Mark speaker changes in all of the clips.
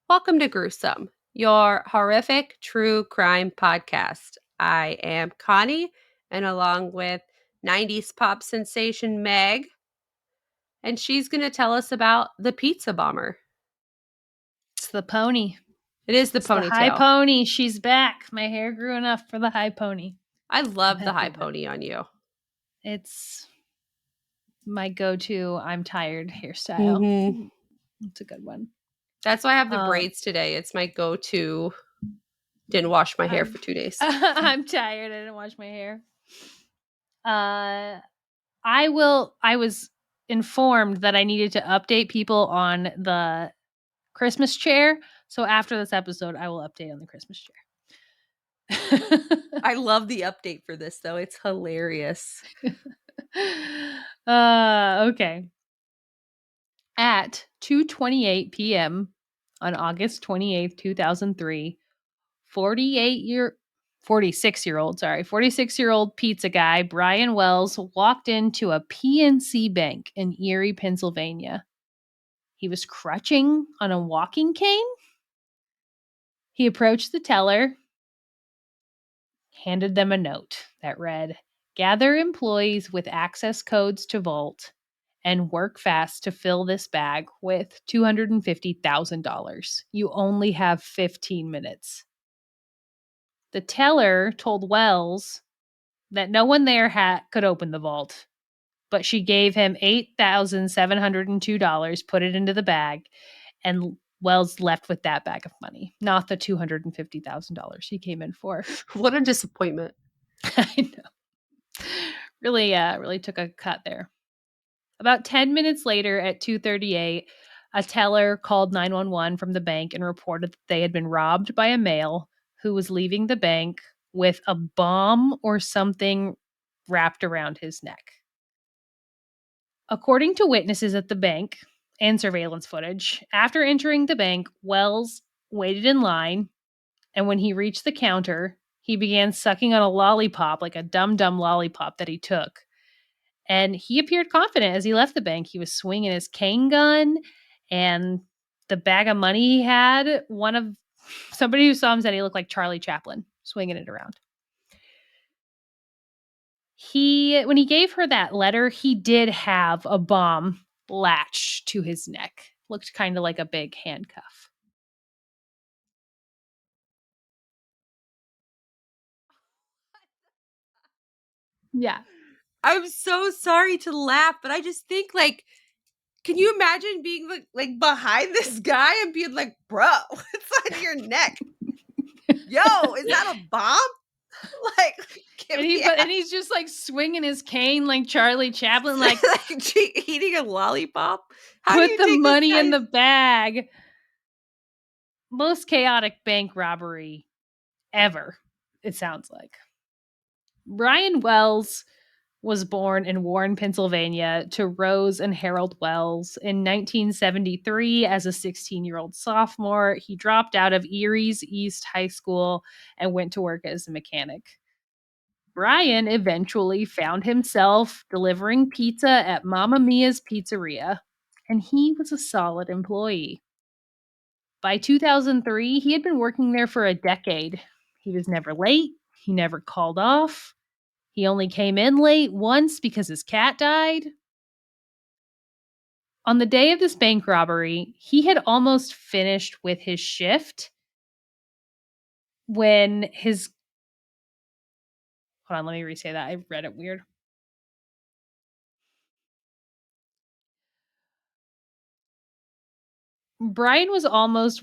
Speaker 1: Welcome to Gruesome, your horrific true crime podcast. I am Connie, and along with 90s pop sensation Meg, and she's going to tell us about the pizza bomber.
Speaker 2: It's the pony.
Speaker 1: It is the
Speaker 2: It's the
Speaker 1: ponytail.
Speaker 2: high pony. She's back. My hair grew enough for the high pony.
Speaker 1: I love
Speaker 2: I'm
Speaker 1: the high
Speaker 2: happy with it.
Speaker 1: pony on you.
Speaker 2: It's my go-to I'm tired hairstyle.
Speaker 1: Mm-hmm.
Speaker 2: It's a good one.
Speaker 1: That's why I have the braids today. It's my go-to. Didn't wash my hair for 2 days.
Speaker 2: I'm tired. I didn't wash my hair. I was informed that I needed to update people on the Christmas chair. So after this episode, I will update on the Christmas chair.
Speaker 1: I love the update for this, though. It's hilarious.
Speaker 2: Okay. At 2:28 p.m. on August 28th, 2003, 46-year-old pizza guy Brian Wells walked into a PNC bank in Erie, Pennsylvania. He was crutching on a walking cane. He approached the teller, handed them a note that read, "Gather employees with access codes to vault and work fast to fill this bag with $250,000. You only have 15 minutes." The teller told Wells that no one there could open the vault, but she gave him $8,702, put it into the bag, and Wells left with that bag of money, not the $250,000 he came in for.
Speaker 1: What a disappointment.
Speaker 2: I know. Really took a cut there. About 10 minutes later at 2:38, a teller called 911 from the bank and reported that they had been robbed by a male who was leaving the bank with a bomb or something wrapped around his neck. According to witnesses at the bank and surveillance footage, after entering the bank, Wells waited in line, and when he reached the counter, he began sucking on a lollipop, like a dum-dum lollipop that he took. And he appeared confident as he left the bank. He was swinging his cane gun and the bag of money he had. Somebody who saw him said he looked like Charlie Chaplin swinging it around. When he gave her that letter, he did have a bomb latched to his neck. Looked kind of like a big handcuff. Yeah.
Speaker 1: I'm so sorry to laugh, but I just think, like, can you imagine being like behind this guy and being like, bro, what's on your neck? Yo, is that a bomb? Like,
Speaker 2: and he's just like swinging his cane like Charlie Chaplin, like
Speaker 1: eating a lollipop.
Speaker 2: Put the money in the bag. Most chaotic bank robbery ever, it sounds like. Brian Wells was born in Warren, Pennsylvania, to Rose and Harold Wells. In 1973, as a 16-year-old sophomore, he dropped out of Erie's East High School and went to work as a mechanic. Brian eventually found himself delivering pizza at Mamma Mia's Pizzeria, and he was a solid employee. By 2003, he had been working there for a decade. He was never late. He never called off. He only came in late once because his cat died. On the day of this bank robbery, he had almost finished with his shift when his... Hold on, let me re-say that. I read it weird. Brian was almost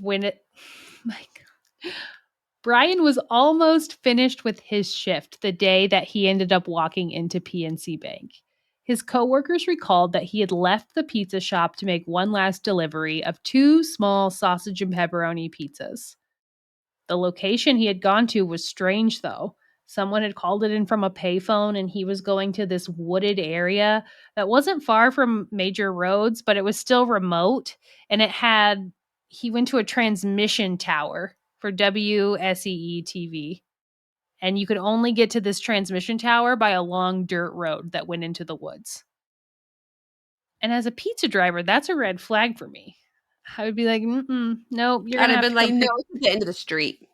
Speaker 2: finished with his shift the day that he ended up walking into PNC Bank. His coworkers recalled that he had left the pizza shop to make one last delivery of 2 small sausage and pepperoni pizzas. The location he had gone to was strange, though. Someone had called it in from a payphone, and he was going to this wooded area that wasn't far from major roads, but it was still remote, and he went to a transmission tower for WSEE TV. And you could only get to this transmission tower by a long dirt road that went into the woods. And as a pizza driver, that's a red flag for me. I would be like, nope, you're
Speaker 1: I'd
Speaker 2: gonna
Speaker 1: have
Speaker 2: have
Speaker 1: been
Speaker 2: to
Speaker 1: like,
Speaker 2: come
Speaker 1: no,
Speaker 2: pick.
Speaker 1: it's at the end of the street.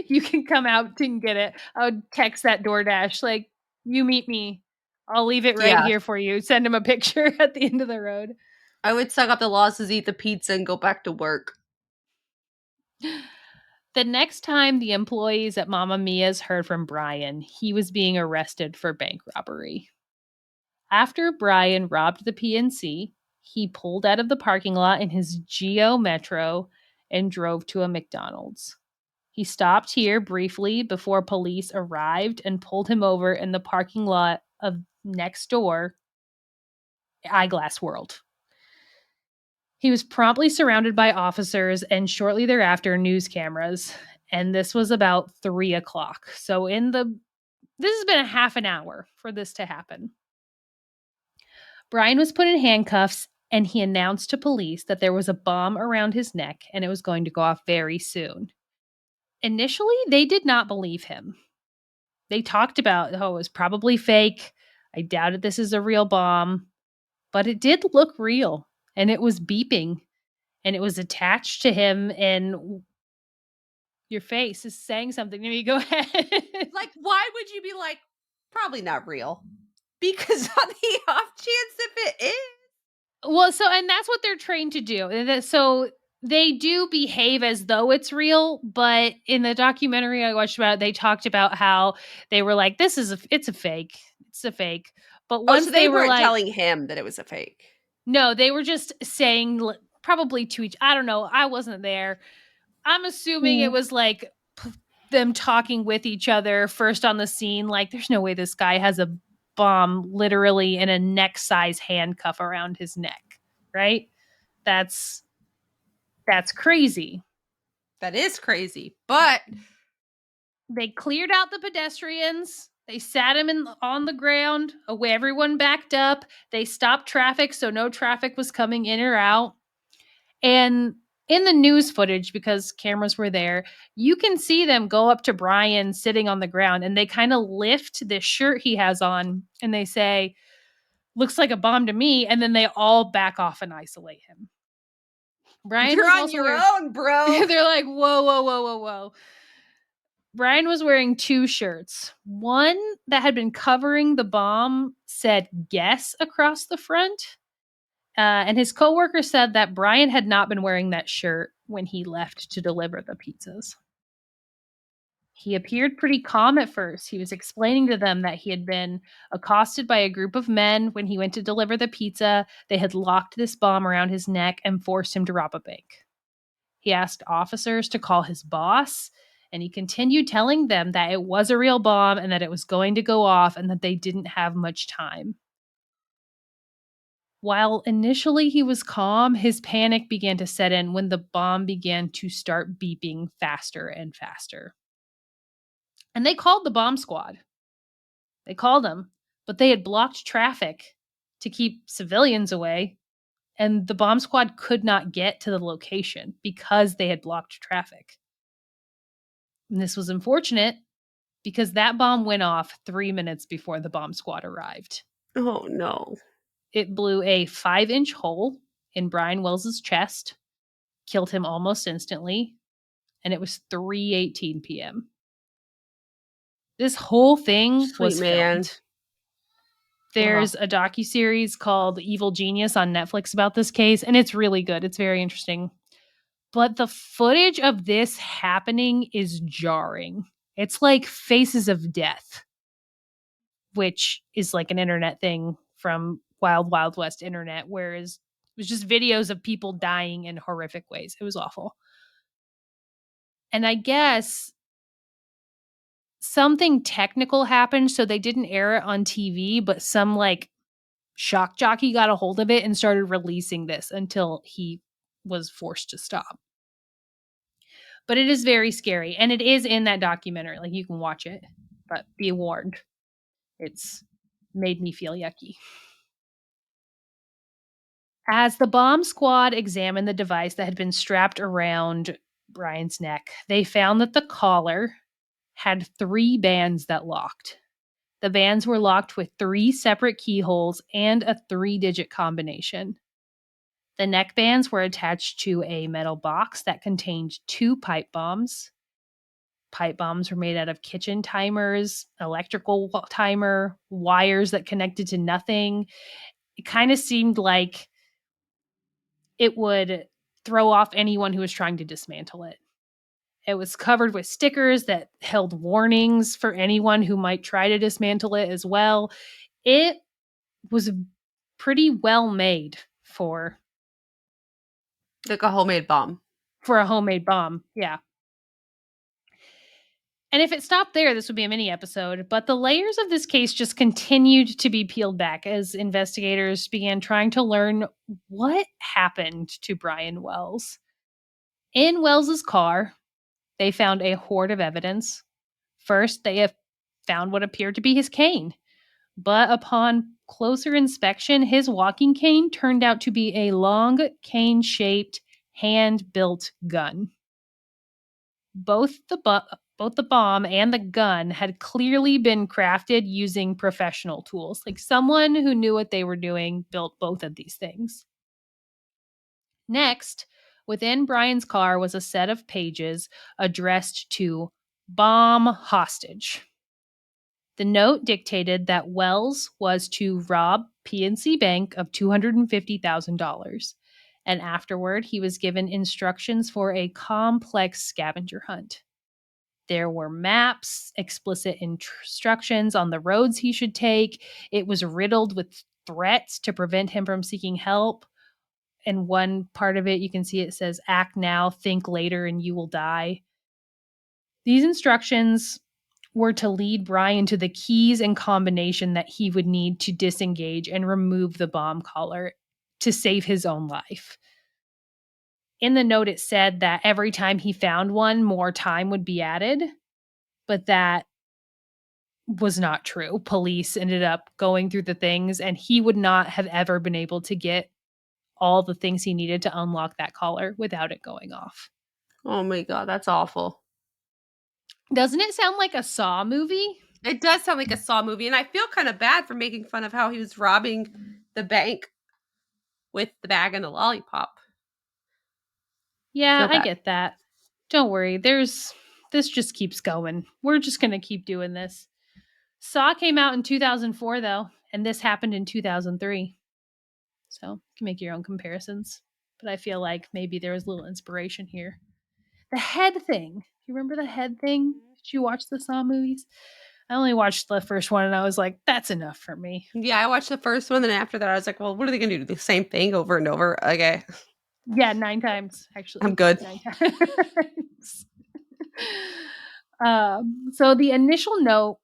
Speaker 2: You can come out and get it. I would text that DoorDash, like, you meet me. I'll leave it right
Speaker 1: Yeah.
Speaker 2: here for you. Send him a picture at the end of the road.
Speaker 1: I would suck up the losses, eat the pizza, and go back to work.
Speaker 2: The next time the employees at Mamma Mia's heard from Brian, he was being arrested for bank robbery. After Brian robbed the PNC, he pulled out of the parking lot in his Geo Metro and drove to a McDonald's. He stopped here briefly before police arrived and pulled him over in the parking lot of next door, Eyeglass World. He was promptly surrounded by officers and shortly thereafter news cameras. And this was about 3:00. So this has been a half an hour for this to happen. Brian was put in handcuffs and he announced to police that there was a bomb around his neck and it was going to go off very soon. Initially, they did not believe him. They talked about, oh, it was probably fake. I doubted this is a real bomb, but it did look real and it was beeping and it was attached to him. And your face is saying something to me. Go ahead.
Speaker 1: Like, why would you be like, probably not real? Because on the off chance if it is.
Speaker 2: Well, and that's what they're trained to do. So they do behave as though it's real, but in the documentary I watched about it, they talked about how they were like, it's a fake. It's a fake. But
Speaker 1: Oh, so
Speaker 2: once
Speaker 1: they
Speaker 2: they were
Speaker 1: weren't
Speaker 2: like,
Speaker 1: telling him that it was a fake.
Speaker 2: no, they were just saying probably to each, I don't know, I wasn't there. I'm assuming it was like them talking with each other first on the scene. Like, there's no way this guy has a bomb literally in a neck size handcuff around his neck, right? That's crazy.
Speaker 1: That is crazy. But
Speaker 2: They cleared out the pedestrians. They sat him on the ground. Away, everyone backed up. They stopped traffic so no traffic was coming in or out. And in the news footage, because cameras were there, you can see them go up to Brian sitting on the ground and they kind of lift this shirt he has on and they say, looks like a bomb to me. And then they all back off and isolate him. Brian
Speaker 1: you're
Speaker 2: was
Speaker 1: on
Speaker 2: also
Speaker 1: your
Speaker 2: wearing,
Speaker 1: own, bro.
Speaker 2: they're like, whoa, whoa, whoa, whoa, whoa. Brian was wearing two shirts. One that had been covering the bomb said guess across the front. And his coworker said that Brian had not been wearing that shirt when he left to deliver the pizzas. He appeared pretty calm at first. He was explaining to them that he had been accosted by a group of men when he went to deliver the pizza. They had locked this bomb around his neck and forced him to rob a bank. He asked officers to call his boss, and he continued telling them that it was a real bomb and that it was going to go off and that they didn't have much time. While initially he was calm, his panic began to set in when the bomb began to start beeping faster and faster. And they called the bomb squad. They called them, but they had blocked traffic to keep civilians away, and the bomb squad could not get to the location because they had blocked traffic. And this was unfortunate because that bomb went off 3 minutes before the bomb squad arrived.
Speaker 1: Oh, no.
Speaker 2: It blew a 5-inch hole in Brian Wells's chest, killed him almost instantly, and it was 3:18 p.m. This whole thing
Speaker 1: Sweet
Speaker 2: was
Speaker 1: man.
Speaker 2: filmed. There's a docuseries called Evil Genius on Netflix about this case, and it's really good. It's very interesting. But the footage of this happening is jarring. It's like Faces of Death, which is like an internet thing from Wild Wild West internet, whereas it was just videos of people dying in horrific ways. It was awful. And I guess something technical happened, so they didn't air it on TV, but some like shock jockey got a hold of it and started releasing this until he was forced to stop. But it is very scary, and it is in that documentary. Like, you can watch it, but be warned. It's made me feel yucky. As the bomb squad examined the device that had been strapped around Brian's neck, they found that the collar had 3 bands that locked. The bands were locked with 3 separate keyholes and a 3-digit combination. The neckbands were attached to a metal box that contained 2 pipe bombs. Pipe bombs were made out of kitchen timers, electrical timer, wires that connected to nothing. It kind of seemed like it would throw off anyone who was trying to dismantle it. It was covered with stickers that held warnings for anyone who might try to dismantle it as well. It was pretty well made for
Speaker 1: Like a homemade bomb.
Speaker 2: a homemade bomb. Yeah. And if it stopped there, this would be a mini episode. But the layers of this case just continued to be peeled back as investigators began trying to learn what happened to Brian Wells. In Wells's car, they found a hoard of evidence. First, they have found what appeared to be his cane. But upon closer inspection, his walking cane turned out to be a long cane-shaped hand-built gun. Both the bomb and the gun had clearly been crafted using professional tools. Like someone who knew what they were doing built both of these things. Next, within Brian's car was a set of pages addressed to bomb hostage. The note dictated that Wells was to rob PNC Bank of $250,000, and afterward he was given instructions for a complex scavenger hunt. There were maps, explicit instructions on the roads he should take. It was riddled with threats to prevent him from seeking help. And one part of it, you can see it says, act now, think later, and you will die. These instructions were to lead Brian to the keys and combination that he would need to disengage and remove the bomb collar to save his own life. In the note, it said that every time he found one, more time would be added, but that was not true. Police ended up going through the things, and he would not have ever been able to get all the things he needed to unlock that collar without it going off.
Speaker 1: Oh my God, that's awful.
Speaker 2: Doesn't it sound like a Saw movie?
Speaker 1: It does sound like a Saw movie, and I feel kind of bad for making fun of how he was robbing the bank with the bag and the lollipop.
Speaker 2: Yeah,
Speaker 1: Feel
Speaker 2: I
Speaker 1: bad.
Speaker 2: get that. Don't worry. This just keeps going. We're just going to keep doing this. Saw came out in 2004 though, and this happened in 2003. So, you can make your own comparisons. But I feel like maybe there was a little inspiration here. The head thing. Do you remember the head thing? Did you watch the Saw movies? I only watched the first one and I was like, that's enough for me.
Speaker 1: Yeah, I watched the first one, and after that, I was like, well, what are they going to do? The same thing over and over? Okay.
Speaker 2: Yeah, 9 times, actually.
Speaker 1: I'm good.
Speaker 2: 9 times. So the initial note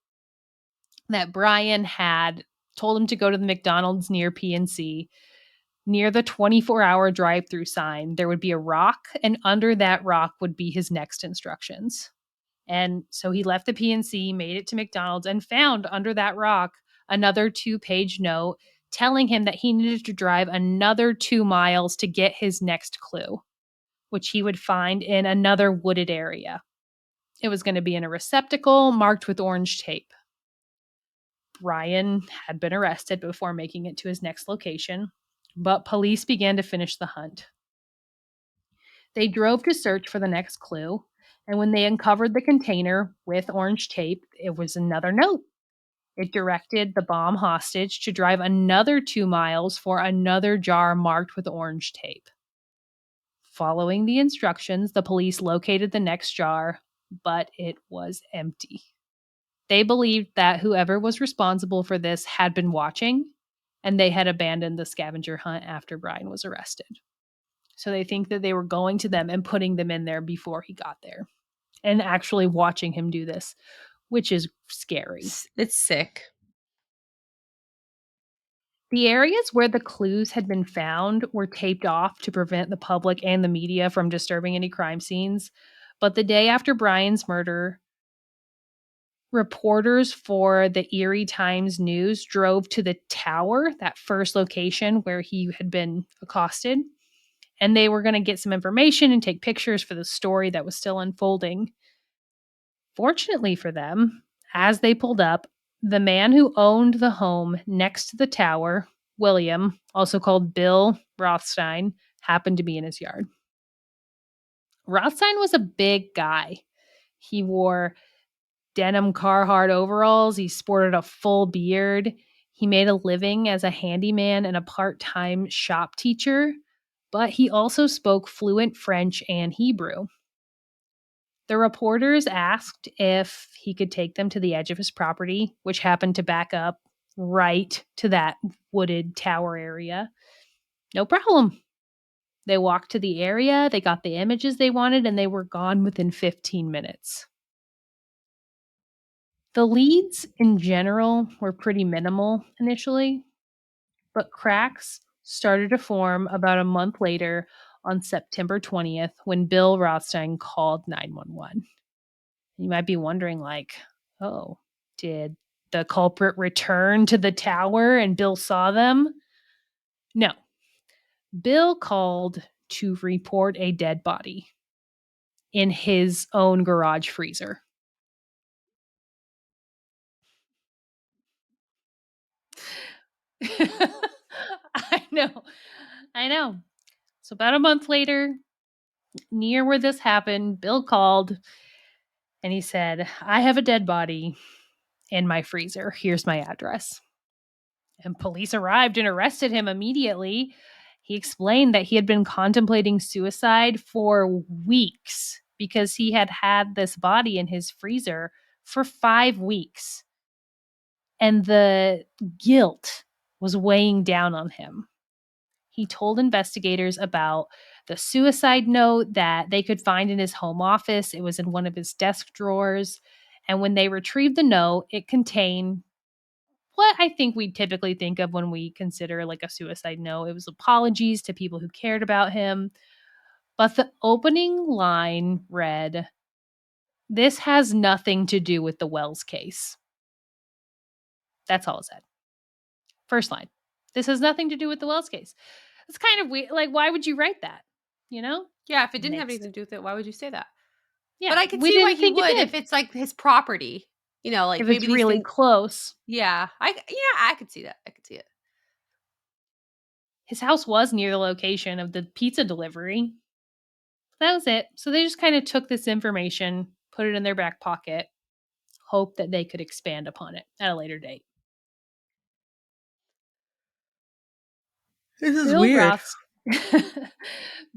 Speaker 2: that Brian had told him to go to the McDonald's near PNC. Near the 24-hour drive-through sign, there would be a rock, and under that rock would be his next instructions. And so he left the PNC, made it to McDonald's, and found under that rock another 2-page note telling him that he needed to drive another 2 miles to get his next clue, which he would find in another wooded area. It was going to be in a receptacle marked with orange tape. Brian had been arrested before making it to his next location, but police began to finish the hunt. They drove to search for the next clue, and when they uncovered the container with orange tape, it was another note. It directed the bomb hostage to drive another 2 miles for another jar marked with orange tape. Following the instructions, the police located the next jar, but it was empty. They believed that whoever was responsible for this had been watching, and they had abandoned the scavenger hunt after Brian was arrested. So they think that they were going to them and putting them in there before he got there and actually watching him do this, which is scary.
Speaker 1: It's sick.
Speaker 2: The areas where the clues had been found were taped off to prevent the public and the media from disturbing any crime scenes. But the day after Brian's murder, reporters for the Erie Times News drove to the tower, that first location where he had been accosted, and they were going to get some information and take pictures for the story that was still unfolding. Fortunately for them, as they pulled up, the man who owned the home next to the tower, William, also called Bill Rothstein, happened to be in his yard. Rothstein was a big guy. He wore denim Carhartt overalls. He sported a full beard. He made a living as a handyman and a part-time shop teacher, but he also spoke fluent French and Hebrew. The reporters asked if he could take them to the edge of his property, which happened to back up right to that wooded tower area. No problem. They walked to the area, they got the images they wanted, and they were gone within 15 minutes. The leads in general were pretty minimal initially, but cracks started to form about a month later on September 20th when Bill Rothstein called 911. You might be wondering, like, oh, did the culprit return to the tower and Bill saw them? No. Bill called to report a dead body in his own garage freezer. I know. I know. So about a month later, near where this happened, Bill called and he said, I have a dead body in my freezer. Here's my address. And police arrived and arrested him immediately. He explained that he had been contemplating suicide for weeks because he had had this body in his freezer for 5 weeks. And the guilt was weighing down on him. He told investigators about the suicide note that they could find in his home office. It was in one of his desk drawers. And when they retrieved the note, it contained what I think we typically think of when we consider like a suicide note. It was apologies to people who cared about him. But the opening line read, "This has nothing to do with the Wells case." That's all it said. First line. This has nothing to do with the Wells case. It's kind of weird. Like, why would you write that? You know?
Speaker 1: Yeah, if it didn't have
Speaker 2: Next.
Speaker 1: anything to do with it, why would you say that?
Speaker 2: Yeah,
Speaker 1: But I could
Speaker 2: we
Speaker 1: see why
Speaker 2: didn't
Speaker 1: he
Speaker 2: think it
Speaker 1: would
Speaker 2: did.
Speaker 1: if it's like his property. You know, like
Speaker 2: If it's
Speaker 1: maybe these
Speaker 2: really
Speaker 1: things.
Speaker 2: close.
Speaker 1: Yeah, I could see that. I could see it.
Speaker 2: His house was near the location of the pizza delivery. That was it. So they just kind of took this information, put it in their back pocket, hope that they could expand upon it at a later date.
Speaker 1: This is
Speaker 2: Bill
Speaker 1: weird.
Speaker 2: Roth's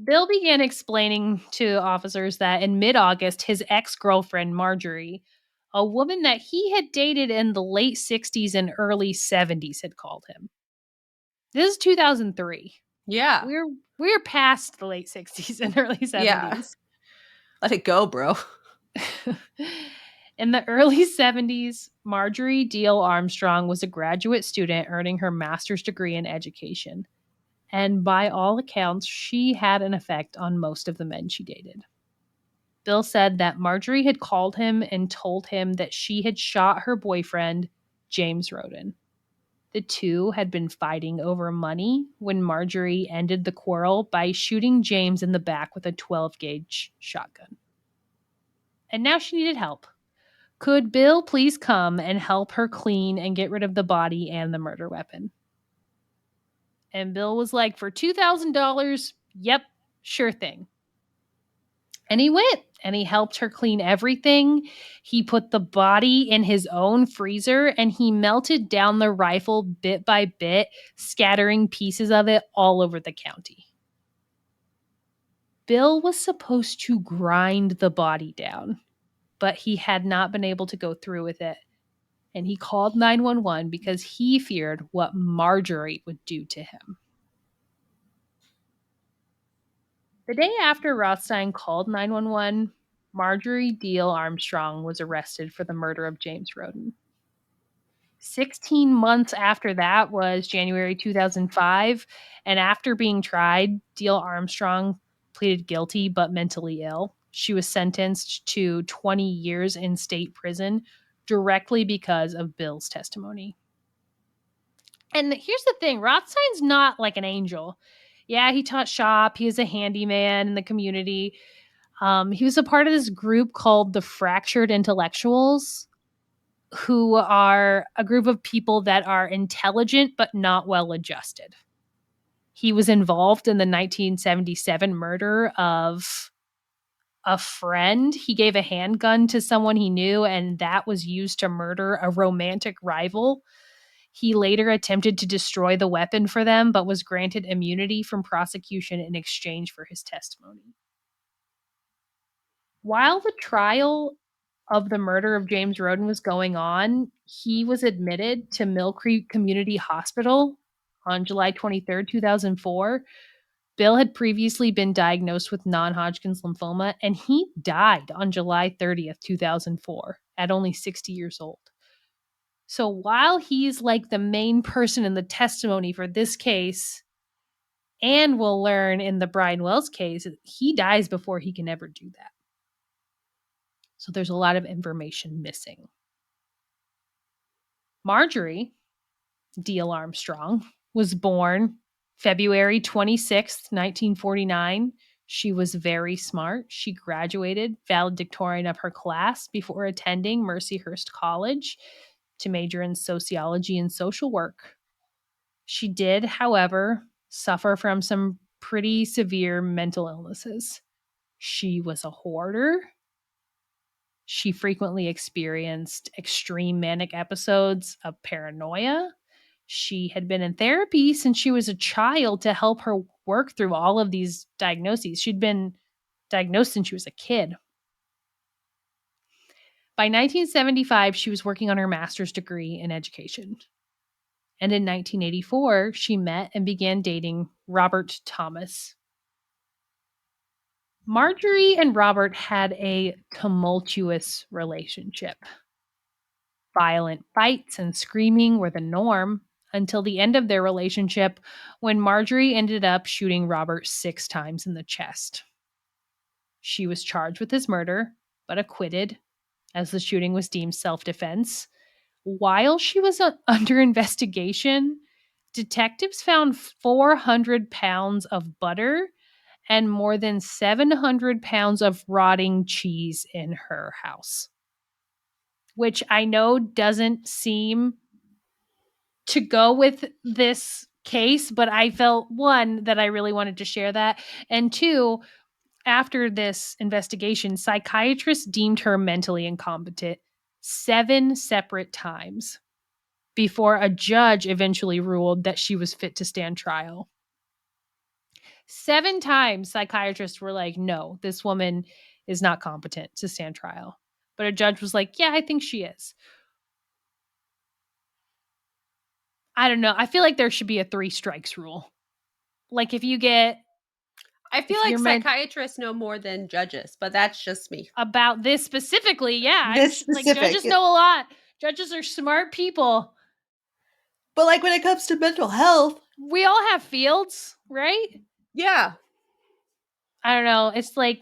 Speaker 2: Bill began explaining to officers that in mid-August, his ex-girlfriend Marjorie, a woman that he had dated in the late 60s and early 70s, had called him. This is 2003.
Speaker 1: Yeah.
Speaker 2: We're past the late 60s and early
Speaker 1: Yeah.
Speaker 2: 70s.
Speaker 1: Let it go, bro.
Speaker 2: In the early 70s, Marjorie Deal Armstrong was a graduate student earning her master's degree in education. And by all accounts, she had an effect on most of the men she dated. Bill said that Marjorie had called him and told him that she had shot her boyfriend, James Roden. The two had been fighting over money when Marjorie ended the quarrel by shooting James in the back with a 12-gauge shotgun. And now she needed help. Could Bill please come and help her clean and get rid of the body and the murder weapon? And Bill was like, for $2,000, yep, sure thing. And he went and he helped her clean everything. He put the body in his own freezer and he melted down the rifle bit by bit, scattering pieces of it all over the county. Bill was supposed to grind the body down, but he had not been able to go through with it. And he called 911 because he feared what Marjorie would do to him. The day after Rothstein called 911, Marjorie Deal Armstrong was arrested for the murder of James Roden. 16 months after that was January 2005, and after being tried, Deal Armstrong pleaded guilty but mentally ill. She was sentenced to 20 years in state prison directly because of Bill's testimony. And here's the thing, Rothstein's not like an angel. Yeah, he taught shop. He was a handyman in the community. He was a part of this group called the Fractured Intellectuals, who are a group of people that are intelligent but not well adjusted. He was involved in the 1977 murder of a friend. He gave a handgun to someone he knew, and that was used to murder a romantic rival. He later attempted to destroy the weapon for them, but was granted immunity from prosecution in exchange for his testimony. While the trial of the murder of James Roden was going on, he was admitted to Mill Creek Community Hospital on July 23rd, 2004. Bill had previously been diagnosed with non-Hodgkin's lymphoma, and he died on July 30th, 2004, at only 60 years old. So while he's like the main person in the testimony for this case, and we'll learn in the Brian Wells case, he dies before he can ever do that. So there's a lot of information missing. Marjorie Deal Armstrong was born February 26th, 1949. She was very smart. She graduated valedictorian of her class before attending Mercyhurst College to major in sociology and social work. She did, however, suffer from some pretty severe mental illnesses. She was a hoarder. She frequently experienced extreme manic episodes of paranoia. She had been in therapy since she was a child to help her work through all of these diagnoses. She'd been diagnosed since she was a kid. By 1975, she was working on her master's degree in education. And in 1984, she met and began dating Robert Thomas. Marjorie and Robert had a tumultuous relationship. Violent fights and screaming were the norm until the end of their relationship, when Marjorie ended up shooting Robert 6 times in the chest. She was charged with his murder, but acquitted, as the shooting was deemed self-defense. While she was under investigation, detectives found 400 pounds of butter and more than 700 pounds of rotting cheese in her house, which I know doesn't seem to go with this case, but I felt, one, that I really wanted to share that, and two, after this investigation, psychiatrists deemed her mentally incompetent 7 separate times before a judge eventually ruled that she was fit to stand trial. 7 times psychiatrists were like, no, this woman is not competent to stand trial. But a judge was like, yeah, I think she is. I don't know. I feel like there should be a 3 strikes rule. Like if you get...
Speaker 1: I feel like psychiatrists know more than judges, but that's just me.
Speaker 2: About this specifically, yeah.
Speaker 1: This specific.
Speaker 2: Like judges know a lot. Judges are smart people.
Speaker 1: But like when it comes to mental health,
Speaker 2: we all have fields, right?
Speaker 1: Yeah.
Speaker 2: I don't know. It's like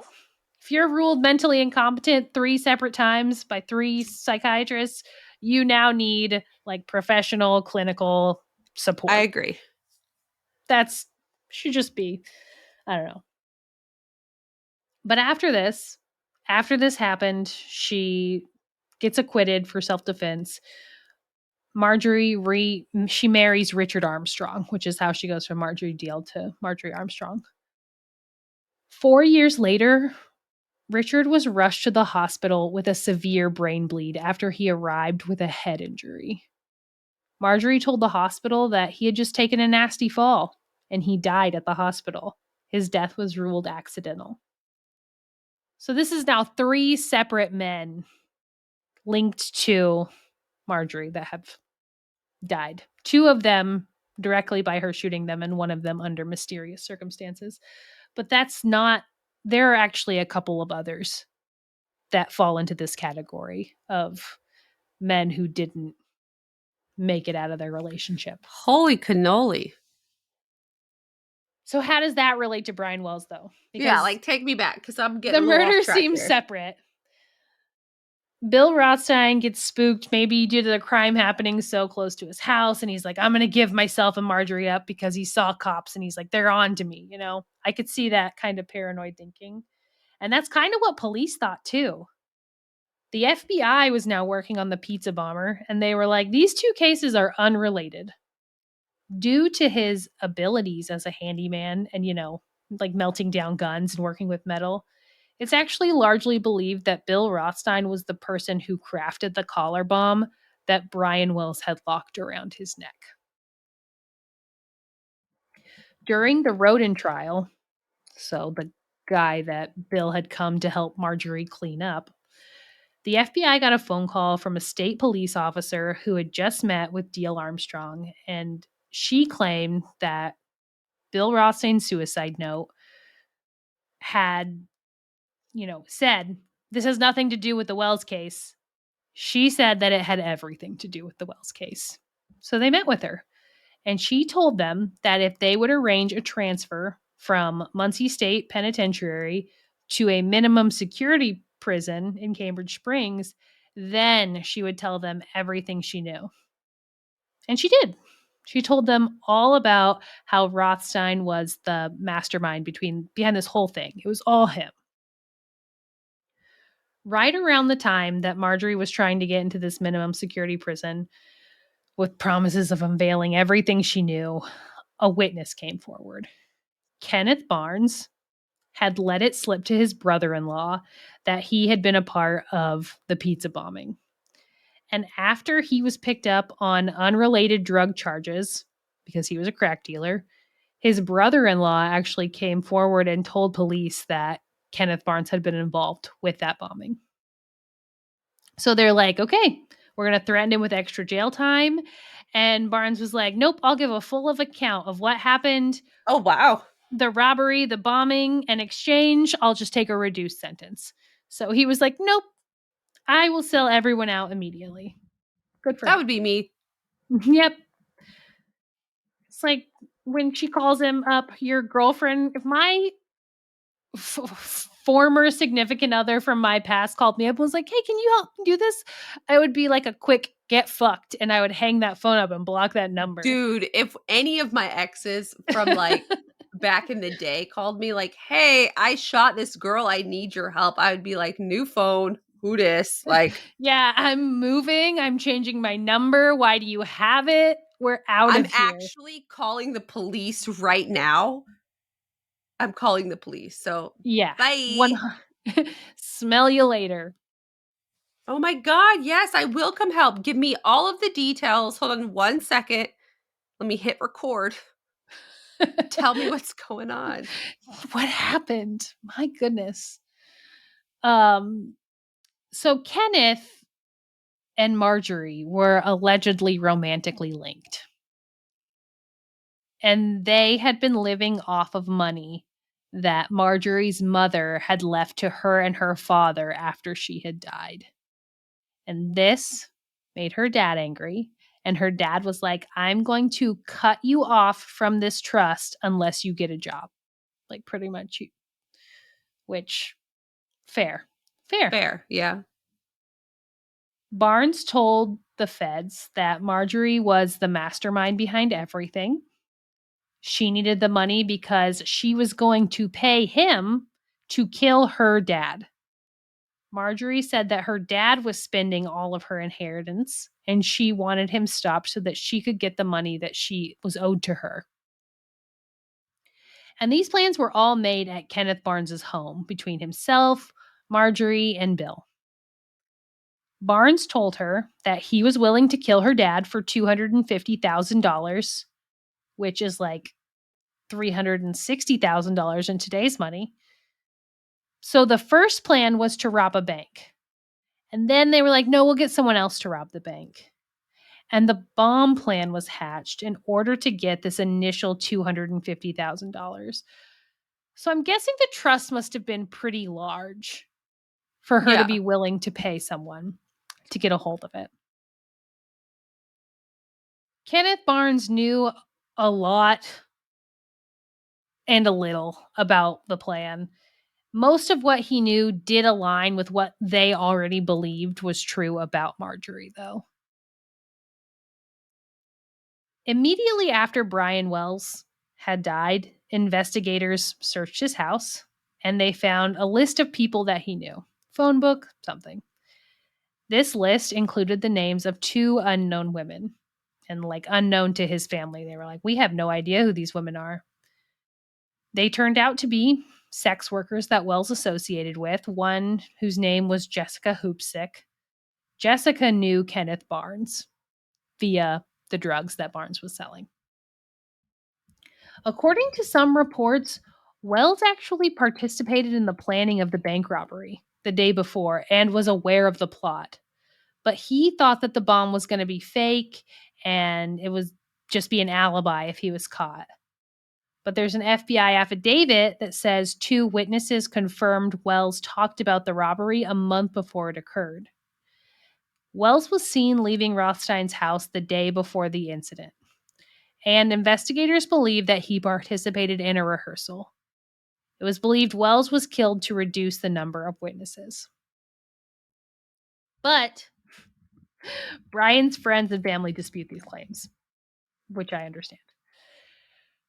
Speaker 2: if you're ruled mentally incompetent 3 separate times by 3 psychiatrists, you now need like professional clinical support.
Speaker 1: I agree.
Speaker 2: That's should just be, I don't know. But after this happened, she gets acquitted for self-defense. She marries Richard Armstrong, which is how she goes from Marjorie Deal to Marjorie Armstrong. 4 years later, Richard was rushed to the hospital with a severe brain bleed after he arrived with a head injury. Marjorie told the hospital that he had just taken a nasty fall, and he died at the hospital. His death was ruled accidental. So this is now 3 separate men linked to Marjorie that have died. 2 of them directly by her shooting them, and 1 of them under mysterious circumstances. But that's not... There are actually a couple of others that fall into this category of men who didn't make it out of their relationship.
Speaker 1: Holy cannoli.
Speaker 2: So how does that relate to Brian Wells, though?
Speaker 1: Because like take me back, because I'm getting
Speaker 2: the murder seems separate. Bill Rothstein gets spooked, maybe due to the crime happening so close to his house, and he's like, I'm going to give myself and Marjorie up, because he saw cops and he's like, they're on to me, you know? I could see that kind of paranoid thinking. And that's kind of what police thought too. The FBI was now working on the pizza bomber, and they were like, these 2 cases are unrelated. Due to his abilities as a handyman and, like melting down guns and working with metal, it's actually largely believed that Bill Rothstein was the person who crafted the collar bomb that Brian Wells had locked around his neck. During the Roden trial, so the guy that Bill had come to help Marjorie clean up, the FBI got a phone call from a state police officer who had just met with Diehl Armstrong, and she claimed that Bill Rothstein's suicide note had, said, "This has nothing to do with the Wells case." She said that it had everything to do with the Wells case. So they met with her, and she told them that if they would arrange a transfer from Muncie State Penitentiary to a minimum security prison in Cambridge Springs, then she would tell them everything she knew. And she did. She told them all about how Rothstein was the mastermind behind this whole thing. It was all him. Right around the time that Marjorie was trying to get into this minimum security prison with promises of unveiling everything she knew, a witness came forward. Kenneth Barnes had let it slip to his brother-in-law that he had been a part of the pizza bombing. And after he was picked up on unrelated drug charges, because he was a crack dealer, his brother-in-law actually came forward and told police that Kenneth Barnes had been involved with that bombing. So they're like, okay, we're going to threaten him with extra jail time. And Barnes was like, nope, I'll give a full of account of what happened.
Speaker 1: Oh, wow.
Speaker 2: The robbery, the bombing, and exchange. I'll just take a reduced sentence. So he was like, nope, I will sell everyone out immediately. Good for
Speaker 1: That
Speaker 2: him.
Speaker 1: would be me.
Speaker 2: Yep. It's like when she calls him up, your girlfriend, if my former significant other from my past called me up and was like, hey, can you help do this? I would be like a quick get fucked, and I would hang that phone up and block that number.
Speaker 1: Dude, if any of my exes from like back in the day called me like, hey, I shot this girl, I need your help, I would be like, new phone, who dis? Like,
Speaker 2: yeah, I'm moving, I'm changing my number. Why do you have it? We're out
Speaker 1: I'm
Speaker 2: of here.
Speaker 1: actually calling the police right now. I'm calling the police. So,
Speaker 2: Yeah.
Speaker 1: bye.
Speaker 2: Smell you later.
Speaker 1: Oh my God. Yes, I will come help. Give me all of the details. Hold on one second. Let me hit record. Tell me what's going on.
Speaker 2: What happened? My goodness. So Kenneth and Marjorie were allegedly romantically linked. And they had been living off of money that Marjorie's mother had left to her and her father after she had died. And this made her dad angry. And her dad was like, I'm going to cut you off from this trust unless you get a job. Like, pretty much, which, fair.
Speaker 1: Fair. Yeah.
Speaker 2: Barnes told the feds that Marjorie was the mastermind behind everything. She needed the money because she was going to pay him to kill her dad. Marjorie said that her dad was spending all of her inheritance and she wanted him stopped so that she could get the money that she was owed to her. And these plans were all made at Kenneth Barnes's home between himself, Marjorie, and Bill. Barnes told her that he was willing to kill her dad for $250,000, which is like $360,000 in today's money. So the first plan was to rob a bank. And then they were like, no, we'll get someone else to rob the bank. And the bomb plan was hatched in order to get this initial $250,000. So I'm guessing the trust must have been pretty large for her to
Speaker 1: Yeah.
Speaker 2: be willing to pay someone to get a hold of it. Kenneth Barnes knew a lot and a little about the plan. Most of what he knew did align with what they already believed was true about Marjorie, though. Immediately after Brian Wells had died, investigators searched his house and they found a list of people that he knew. Phone book, something. This list included the names of two unknown women. and like unknown to his family. They were like, we have no idea who these women are. They turned out to be sex workers that Wells associated with, one whose name was Jessica Hoopsick. Jessica knew Kenneth Barnes via the drugs that Barnes was selling. According to some reports, Wells actually participated in the planning of the bank robbery the day before and was aware of the plot. But he thought that the bomb was going to be fake and it was just be an alibi if he was caught. But there's an FBI affidavit that says 2 witnesses confirmed Wells talked about the robbery a month before it occurred. Wells was seen leaving Rothstein's house the day before the incident, and investigators believe that he participated in a rehearsal. It was believed Wells was killed to reduce the number of witnesses. But Brian's friends and family dispute these claims, which I understand.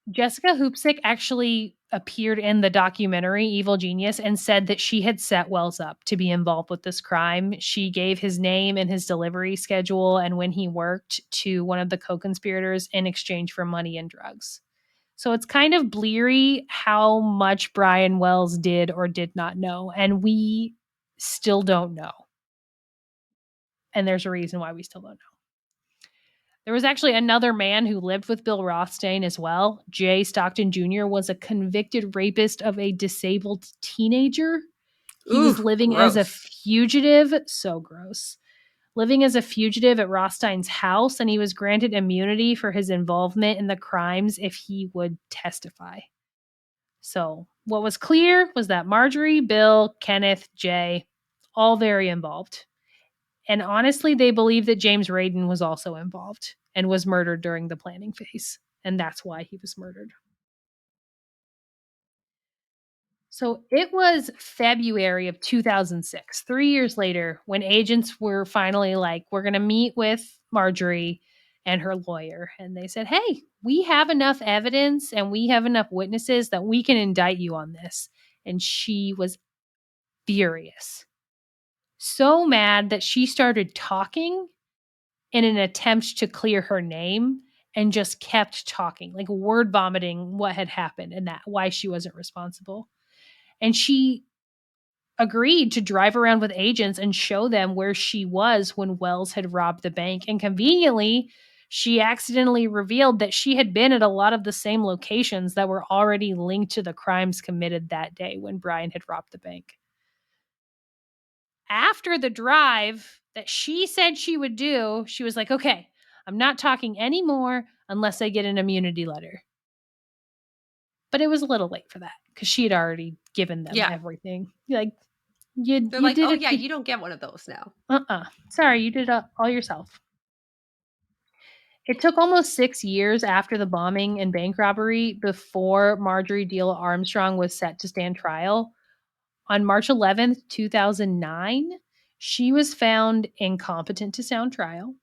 Speaker 2: Jessica Hoopsick actually appeared in the documentary Evil Genius and said that she had set Wells up to be involved with this crime. She gave his name and his delivery schedule and when he worked to one of the co-conspirators in exchange for money and drugs. So it's kind of bleary how much Brian Wells did or did not know, and we still don't know. And there's a reason why we still don't know. There was actually another man who lived with Bill Rothstein as well. Jay Stockton Jr. was a convicted rapist of a disabled teenager. He was living as a fugitive. So gross. Living as a fugitive at Rothstein's house, and he was granted immunity for his involvement in the crimes if he would testify. So what was clear was that Marjorie, Bill, Kenneth, Jay, all very involved. And honestly, they believe that James Radin was also involved and was murdered during the planning phase. And that's why he was murdered. So it was February of 2006, 3 years later, when agents were finally like, we're going to meet with Marjorie and her lawyer. And they said, hey, we have enough evidence and we have enough witnesses that we can indict you on this. And she was furious. So mad that she started talking in an attempt to clear her name and just kept talking, like word vomiting what had happened and that why she wasn't responsible. And she agreed to drive around with agents and show them where she was when Wells had robbed the bank. And conveniently, she accidentally revealed that she had been at a lot of the same locations that were already linked to the crimes committed that day when Brian had robbed the bank. After the drive that she said she would do, she was like, okay, I'm not talking anymore unless I get an immunity letter. But it was a little late for that because she had already given them everything. Like, you
Speaker 1: like,
Speaker 2: did
Speaker 1: oh,
Speaker 2: it.
Speaker 1: yeah, you don't get one of those now.
Speaker 2: Sorry, you did it all yourself. It took almost 6 years after the bombing and bank robbery before Marjorie Deal Armstrong was set to stand trial. On March 11th, 2009, she was found incompetent to stand trial.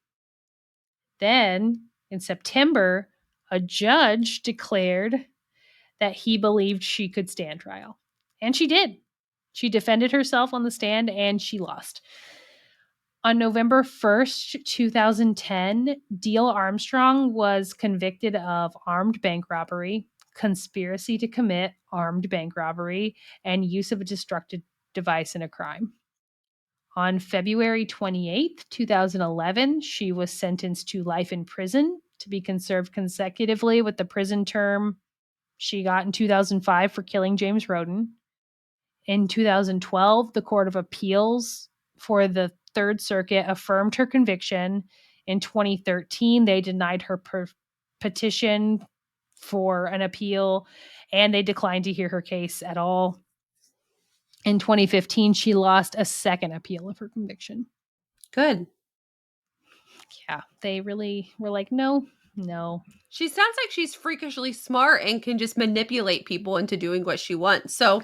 Speaker 2: Then, in September, a judge declared that he believed she could stand trial. And she did. She defended herself on the stand and she lost. On November 1st, 2010, Deal Armstrong was convicted of armed bank robbery, conspiracy to commit armed bank robbery, and use of a destructive device in a crime. On February 28th, 2011, she was sentenced to life in prison to be conserved consecutively with the prison term she got in 2005 for killing James Roden. In 2012, the Court of Appeals for the Third Circuit affirmed her conviction. In 2013, they denied her petition for an appeal, and they declined to hear her case at all. In 2015, she lost a second appeal of her conviction.
Speaker 1: Good.
Speaker 2: Yeah, they really were like, no.
Speaker 1: She sounds like she's freakishly smart and can just manipulate people into doing what she wants. So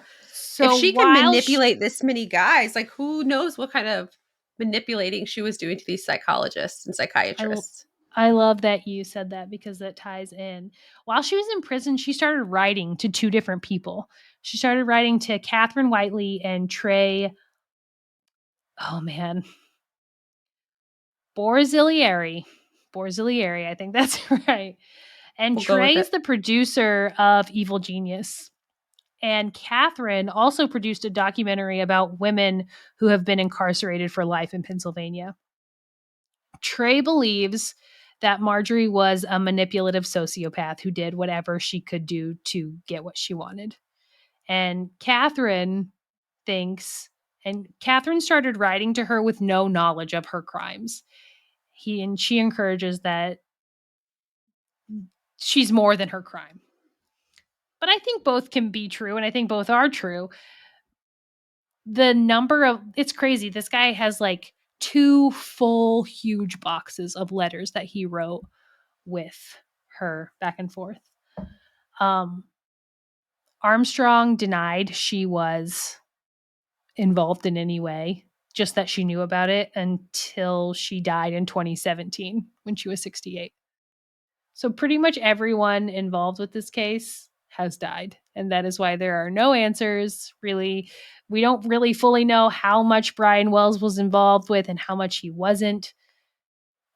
Speaker 1: if she can manipulate this many guys, like who knows what kind of manipulating she was doing to these psychologists and psychiatrists.
Speaker 2: I love that you said that because that ties in. While she was in prison, she started writing to 2 different people. She started writing to Catherine Whiteley and Trey, Borzilieri. Borzilli, Erie. I think that's right. And
Speaker 1: We'll go with
Speaker 2: Trey's
Speaker 1: it.
Speaker 2: the producer of Evil Genius. And Catherine also produced a documentary about women who have been incarcerated for life in Pennsylvania. Trey believes that Marjorie was a manipulative sociopath who did whatever she could do to get what she wanted. And Catherine Catherine started writing to her with no knowledge of her crimes. She encourages that she's more than her crime. But I think both can be true, and I think both are true. It's crazy. This guy has like 2 full huge boxes of letters that he wrote with her back and forth. Um, Armstrong denied she was involved in any way, just that she knew about it until she died in 2017 when she was 68. So pretty much everyone involved with this case has died. And that is why there are no answers, really. We don't really fully know how much Brian Wells was involved with and how much he wasn't.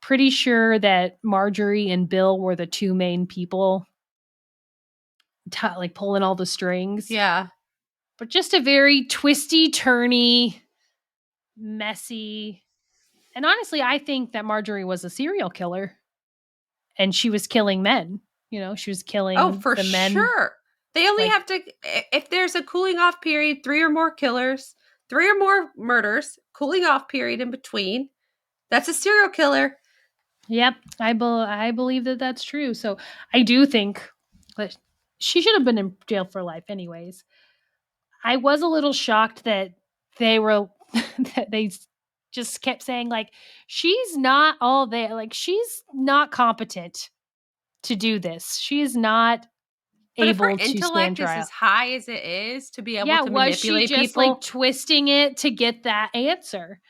Speaker 2: Pretty sure that Marjorie and Bill were the 2 main people like pulling all the strings.
Speaker 1: Yeah.
Speaker 2: But just a very twisty, turny, messy. And honestly, I think that Marjorie was a serial killer and she was killing men. She was
Speaker 1: Oh,
Speaker 2: killing
Speaker 1: for
Speaker 2: the men.
Speaker 1: sure. They only
Speaker 2: Like,
Speaker 1: have to, if there's a cooling off period, 3 or more killers, 3 or more murders, cooling off period in between. That's a serial killer.
Speaker 2: yep, I believe that that's true. So I do think that she should have been in jail for life, anyways. I was a little shocked that they were that they just kept saying like she's not all there, like she's not competent to do this. She is not
Speaker 1: But if her
Speaker 2: able to stand
Speaker 1: intellect is
Speaker 2: trial.
Speaker 1: as high as it is to be able
Speaker 2: Yeah,
Speaker 1: to
Speaker 2: was she
Speaker 1: manipulate
Speaker 2: just like
Speaker 1: people.
Speaker 2: twisting it to get that answer?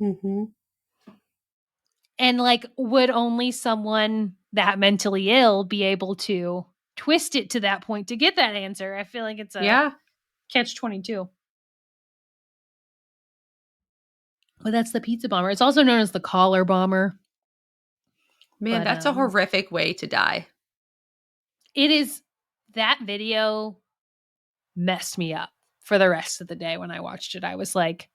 Speaker 1: Mm-hmm.
Speaker 2: And like, would only someone that mentally ill be able to twist it to that point to get that answer? I feel like it's a
Speaker 1: Yeah.
Speaker 2: catch 22. But that's the pizza bomber. It's also known as the collar bomber.
Speaker 1: Man,
Speaker 2: But
Speaker 1: that's a horrific way to die.
Speaker 2: it is that video messed me up for the rest of the day when I watched it. I was like,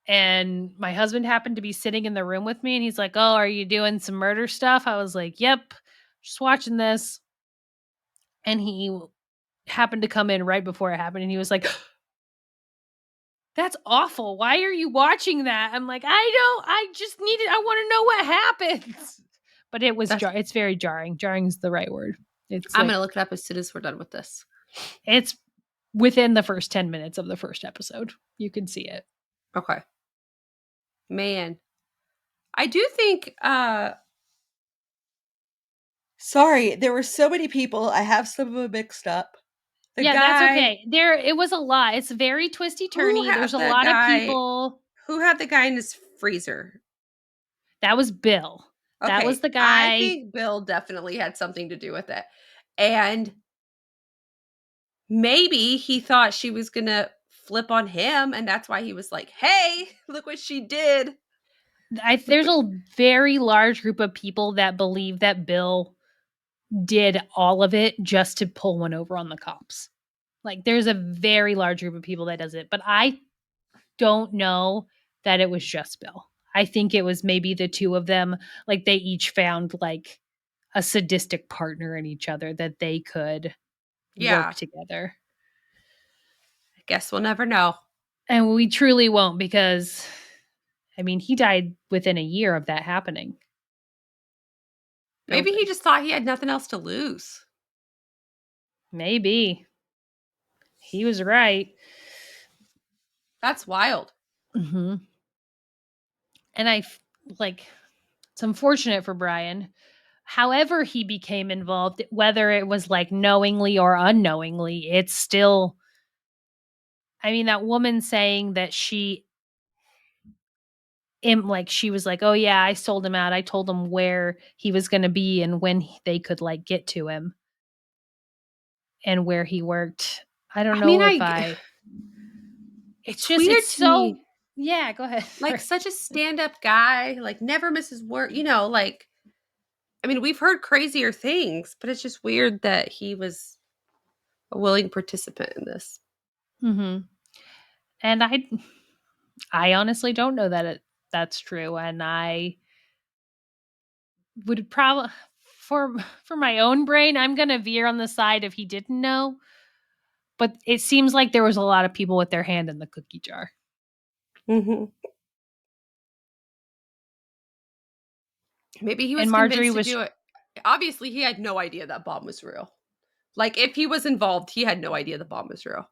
Speaker 2: and my husband happened to be sitting in the room with me and he's like, "Oh, are you doing some murder stuff?" I was like, "Yep, just watching this." And he happened to come in right before it happened and he was like, "That's awful. Why are you watching that?" I'm like, I want to know what happens." But
Speaker 1: That's
Speaker 2: it's very jarring. Jarring is the right word. It's
Speaker 1: I'm
Speaker 2: like
Speaker 1: gonna look it up as soon as we're done with this.
Speaker 2: it's within the first 10 minutes of the first episode. You can see it.
Speaker 1: Okay. Man. I do think sorry, there were so many people. I have some of them mixed up. The
Speaker 2: Yeah, that's
Speaker 1: guy
Speaker 2: okay. It was a lot. It's very twisty
Speaker 1: who
Speaker 2: turny. There's
Speaker 1: had
Speaker 2: a
Speaker 1: the
Speaker 2: lot of
Speaker 1: guy
Speaker 2: people.
Speaker 1: who had the guy in his freezer.
Speaker 2: That was Bill. That was
Speaker 1: Okay,
Speaker 2: the
Speaker 1: I
Speaker 2: guy.
Speaker 1: think Bill definitely had something to do with it. And maybe he thought she was going to flip on him and that's why he was like, "Hey, look what she did."
Speaker 2: There's a very large group of people that believe that Bill did all of it just to pull one over on the cops. Like there's a very large group of people that does it, but I don't know that it was just Bill. I think it was maybe the 2 of them. Like they each found like a sadistic partner in each other that they could work
Speaker 1: Yeah,
Speaker 2: together.
Speaker 1: I guess we'll never know.
Speaker 2: And we truly won't because, I mean, he died within a year of that happening.
Speaker 1: Maybe he just thought he had nothing else to lose.
Speaker 2: Maybe. He was right.
Speaker 1: That's wild.
Speaker 2: Mm-hmm. And like, it's unfortunate for Brian. However, he became involved, whether it was like knowingly or unknowingly, it's still, I mean, that woman saying that she was like, "Oh yeah, I sold him out. I told him where he was going to be and when they could like get to him and where he worked." I don't
Speaker 1: I mean,
Speaker 2: know if
Speaker 1: I
Speaker 2: it's just
Speaker 1: weird
Speaker 2: it's
Speaker 1: to me.
Speaker 2: so Yeah, go ahead.
Speaker 1: Like,
Speaker 2: Sorry.
Speaker 1: such a stand-up guy, like, never misses work, like, I mean, we've heard crazier things, but it's just weird that he was a willing participant in this.
Speaker 2: Mm-hmm. And I honestly don't know that that's true, and I would probably for my own brain, I'm gonna veer on the side of he didn't know. But it seems like there was a lot of people with their hand in the cookie jar.
Speaker 1: Mhm. Maybe he was
Speaker 2: And Marjorie
Speaker 1: convinced to
Speaker 2: was
Speaker 1: do it. Obviously, he had no idea that bomb was real. Like, if he was involved, he had no idea the bomb was real.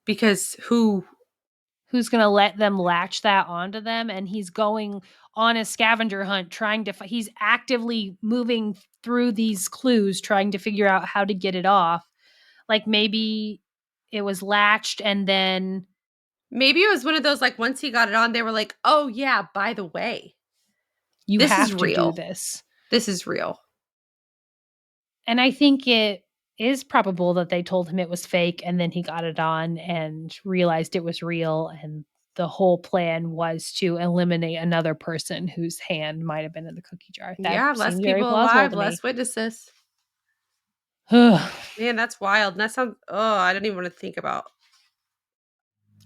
Speaker 1: Because
Speaker 2: who's going to let them latch that onto them, and he's going on a scavenger hunt trying to he's actively moving through these clues trying to figure out how to get it off. Like maybe it was latched and then
Speaker 1: maybe it was one of those, like, once he got it on, they were like, "Oh, yeah, by the way,
Speaker 2: you
Speaker 1: this is
Speaker 2: have to do
Speaker 1: real.
Speaker 2: this.
Speaker 1: This is real."
Speaker 2: And I think it is probable that they told him it was fake and then he got it on and realized it was real, and the whole plan was to eliminate another person whose hand might have been in the cookie jar. That
Speaker 1: Yeah, less
Speaker 2: seems very
Speaker 1: people
Speaker 2: plausible
Speaker 1: alive,
Speaker 2: to
Speaker 1: less
Speaker 2: me.
Speaker 1: witnesses.
Speaker 2: And
Speaker 1: Man, that's wild. And that sounds, I don't even want to think about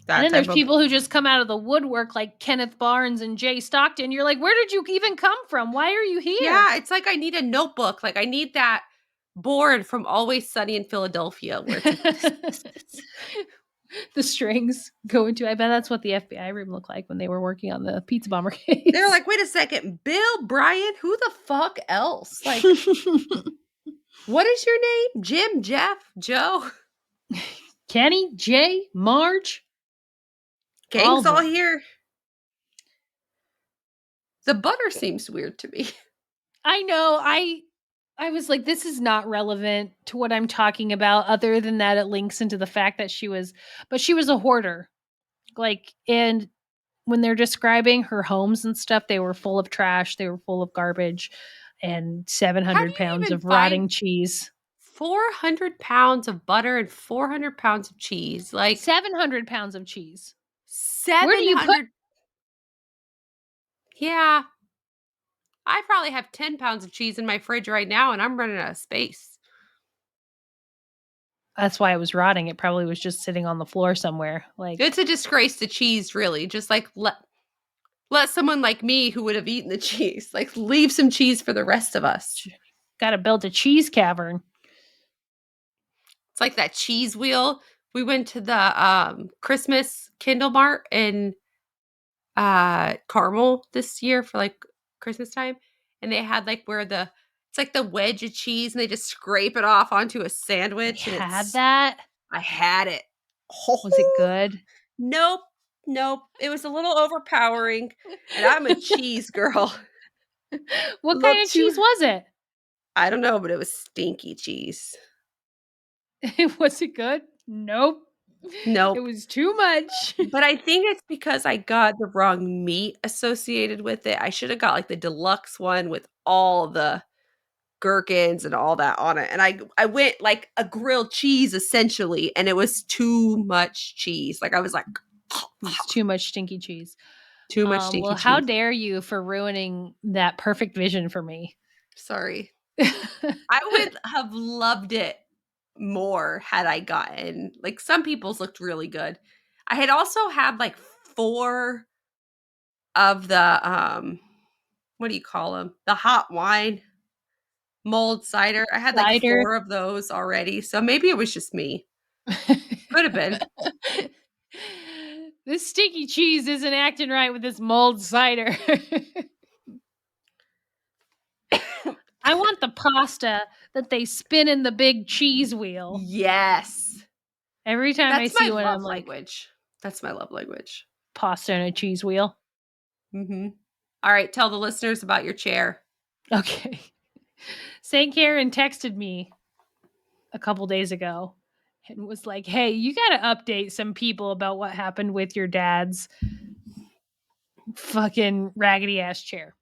Speaker 1: that
Speaker 2: then
Speaker 1: type
Speaker 2: there's
Speaker 1: of.
Speaker 2: people who just come out of the woodwork like Kenneth Barnes and Jay Stockton. You're like, where did you even come from? Why are you here?
Speaker 1: Yeah, it's like I need a notebook. Like, I need that board from Always Sunny in Philadelphia where it's like this.
Speaker 2: The strings go into. I bet that's what the FBI room looked like when they were working on the pizza bomber
Speaker 1: They're
Speaker 2: case.
Speaker 1: like, wait a second, Bill, Brian, who the fuck else? Like, what is your name? Jim, Jeff, Joe?
Speaker 2: Kenny, Jay, Marge, all
Speaker 1: Gang's
Speaker 2: of
Speaker 1: all
Speaker 2: them.
Speaker 1: here. The butter seems weird to me.
Speaker 2: I know. I was like, this is not relevant to what I'm talking about. Other than that, it links into the fact that she was a hoarder. Like, and when they're describing her homes and stuff, they were full of trash, they were full of garbage, and
Speaker 1: How do
Speaker 2: 700
Speaker 1: you
Speaker 2: pounds
Speaker 1: even
Speaker 2: of
Speaker 1: find
Speaker 2: rotting cheese.
Speaker 1: 400 pounds of butter and 400 pounds of cheese? Like,
Speaker 2: 700 pounds of cheese. Where do you put
Speaker 1: 700. Yeah, I probably have 10 pounds of cheese in my fridge right now and I'm running out of space.
Speaker 2: That's why it was rotting. It probably was just sitting on the floor somewhere. Like,
Speaker 1: It's a disgrace to cheese, really. Just like let someone like me who would have eaten the cheese, like, leave some cheese for the rest of us.
Speaker 2: got to build a cheese cavern.
Speaker 1: It's like that cheese wheel. We went to the Christmas Kindle Mart in Carmel this year for like Christmas time, and they had like where the it's like the wedge of cheese and they just scrape it off onto a
Speaker 2: They
Speaker 1: sandwich and
Speaker 2: had
Speaker 1: it's
Speaker 2: that.
Speaker 1: I had it.
Speaker 2: Was it
Speaker 1: Oh,
Speaker 2: good?
Speaker 1: nope. Nope. It was a little overpowering and I'm a cheese girl. A
Speaker 2: What
Speaker 1: little
Speaker 2: kind of cheese
Speaker 1: too
Speaker 2: was it?
Speaker 1: I don't know, but it was stinky cheese.
Speaker 2: Was it good? Nope. It
Speaker 1: Nope.
Speaker 2: was too much.
Speaker 1: But I think it's because I got the wrong meat associated with it. I should have got like the deluxe one with all the gherkins and all that on it. And I went like a grilled cheese essentially, and it was too much cheese. Like, I was like,
Speaker 2: It's too much stinky cheese.
Speaker 1: too much stinky
Speaker 2: Well, how
Speaker 1: cheese.
Speaker 2: dare you for ruining that perfect vision for me?
Speaker 1: Sorry. I would have loved it more had I gotten like some people's looked really good. I had also had like 4 of the what do you call them? The hot wine mulled cider. I had like
Speaker 2: Cider.
Speaker 1: 4 of those already. So maybe it was just me. Could have been.
Speaker 2: This stinky cheese isn't acting right with this mulled cider. I want the pasta that they spin in the big cheese wheel.
Speaker 1: Yes.
Speaker 2: Every time I
Speaker 1: That's my
Speaker 2: see one, I'm
Speaker 1: love
Speaker 2: like,
Speaker 1: language. That's my love language.
Speaker 2: pasta in a cheese wheel.
Speaker 1: Mhm. All right, tell the listeners about your chair.
Speaker 2: Okay. St. Karen texted me a couple days ago and was like, hey, you got to update some people about what happened with your dad's fucking raggedy ass chair.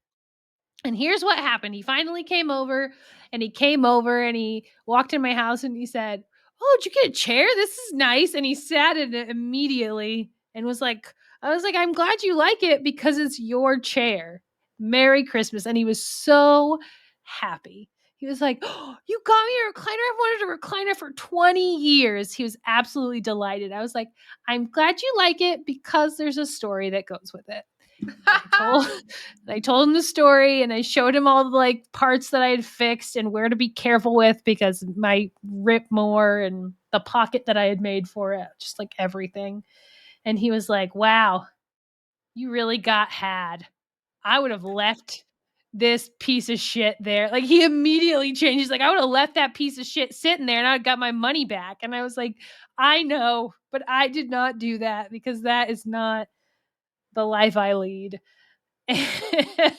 Speaker 2: And here's what happened. He finally came over and he walked in my house and he said, oh, did you get a chair? This is nice. And he sat in it immediately and was like, I was like, I'm glad you like it because it's your chair. Merry Christmas. And he was so happy. He was like, oh, you got me a recliner. I've wanted a recliner for 20 years. He was absolutely delighted. I was like, I'm glad you like it because there's a story that goes with it. I told him the story and I showed him all the like parts that I had fixed and where to be careful with because my rip more and the pocket that I had made for it, just like everything. And he was like, wow, you really got had. I would have left this piece of shit there. Like he immediately changed. He's like, I would have left that piece of shit sitting there and I got my money back. And I was like, I know, but I did not do that because that is not the life I lead.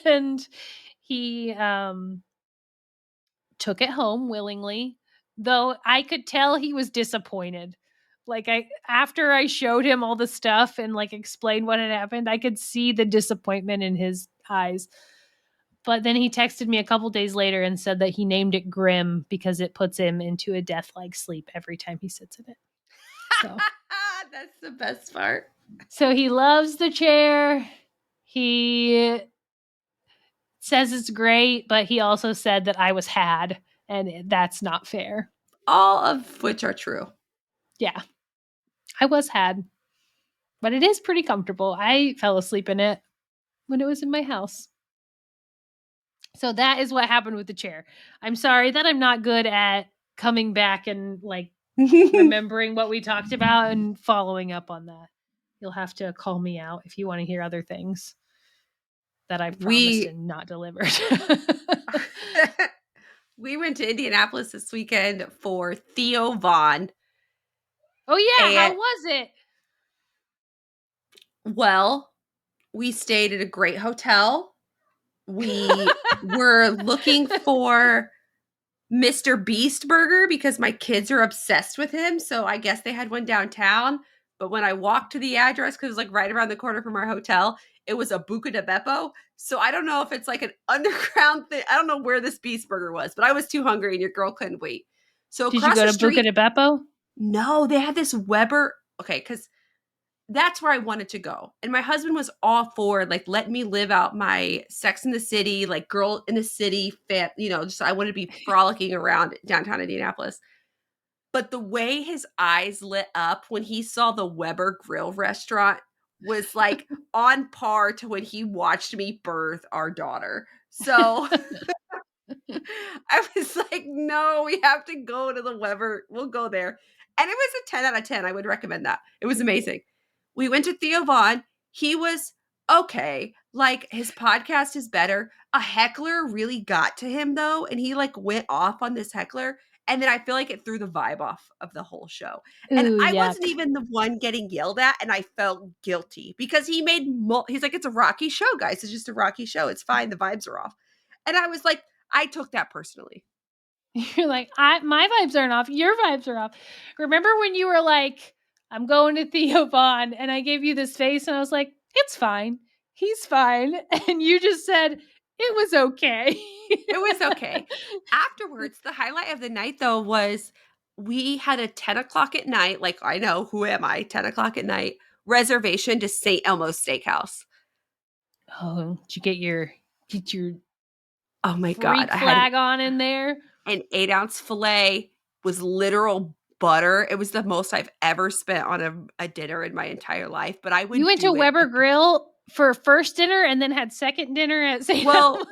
Speaker 2: And he took it home willingly, though I could tell he was disappointed. Like after I showed him all the stuff and like explained what had happened, I could see the disappointment in his eyes. But then he texted me a couple days later and said that he named it Grim because it puts him into a death-like sleep every time he sits in it. So
Speaker 1: that's the best part.
Speaker 2: So he loves the chair. He says it's great, but he also said that I was had, and that's not fair.
Speaker 1: All of which are true.
Speaker 2: Yeah, I was had, but it is pretty comfortable. I fell asleep in it when it was in my house. So that is what happened with the chair. I'm sorry that I'm not good at coming back and like remembering what we talked about and following up on that. You'll have to call me out if you want to hear other things that I've promised and not delivered.
Speaker 1: We went to Indianapolis this weekend for Theo Vaughn.
Speaker 2: Oh yeah, how was it?
Speaker 1: Well, we stayed at a great hotel. We were looking for Mr. Beast Burger because my kids are obsessed with him. So I guess they had one downtown. But when I walked to the address, because it was like right around the corner from our hotel, it was a Buca de Beppo. So I don't know if it's like an underground thing. I don't know where this Beast Burger was, but I was too hungry and your girl couldn't wait. So
Speaker 2: Did you
Speaker 1: across
Speaker 2: go
Speaker 1: the
Speaker 2: to Buca
Speaker 1: street,
Speaker 2: de Beppo?
Speaker 1: no, they had this Weber. Okay, because that's where I wanted to go. And my husband was all for like, let me live out my Sex in the City, like girl in the city, just I wanted to be frolicking around downtown Indianapolis. But the way his eyes lit up when he saw the Weber Grill restaurant was like on par to when he watched me birth our daughter. So I was like, no, we have to go to the Weber. We'll go there. And it was a 10 out of 10. I would recommend that. It was amazing. We went to Theo Vaughn. He was okay. Like his podcast is better. A heckler really got to him though. And he like went off on this heckler. And then I feel like it threw the vibe off of the whole show. And
Speaker 2: Ooh,
Speaker 1: I
Speaker 2: yuck.
Speaker 1: wasn't even the one getting yelled at. And I felt guilty because he's like, it's a Rocky show, guys. It's just a Rocky show. It's fine. The vibes are off. And I was like, I took that personally.
Speaker 2: You're like, my vibes aren't off. Your vibes are off. Remember when you were like, I'm going to Theo Vaughn, and I gave you this face, and I was like, it's fine. He's fine. And you just said, it was okay.
Speaker 1: It was okay. Afterwards, the highlight of the night, though, was we had a 10 o'clock at night, like I know, who am I, 10 o'clock at night, reservation to St. Elmo's Steakhouse.
Speaker 2: Oh, did you get your
Speaker 1: Oh my God.
Speaker 2: freak
Speaker 1: I had
Speaker 2: flag on in there?
Speaker 1: an 8-ounce filet, was literal butter. It was the most I've ever spent on a dinner in my entire life, but I would
Speaker 2: You went to
Speaker 1: do it.
Speaker 2: Weber Grill for first dinner and then had second dinner at St.
Speaker 1: Well,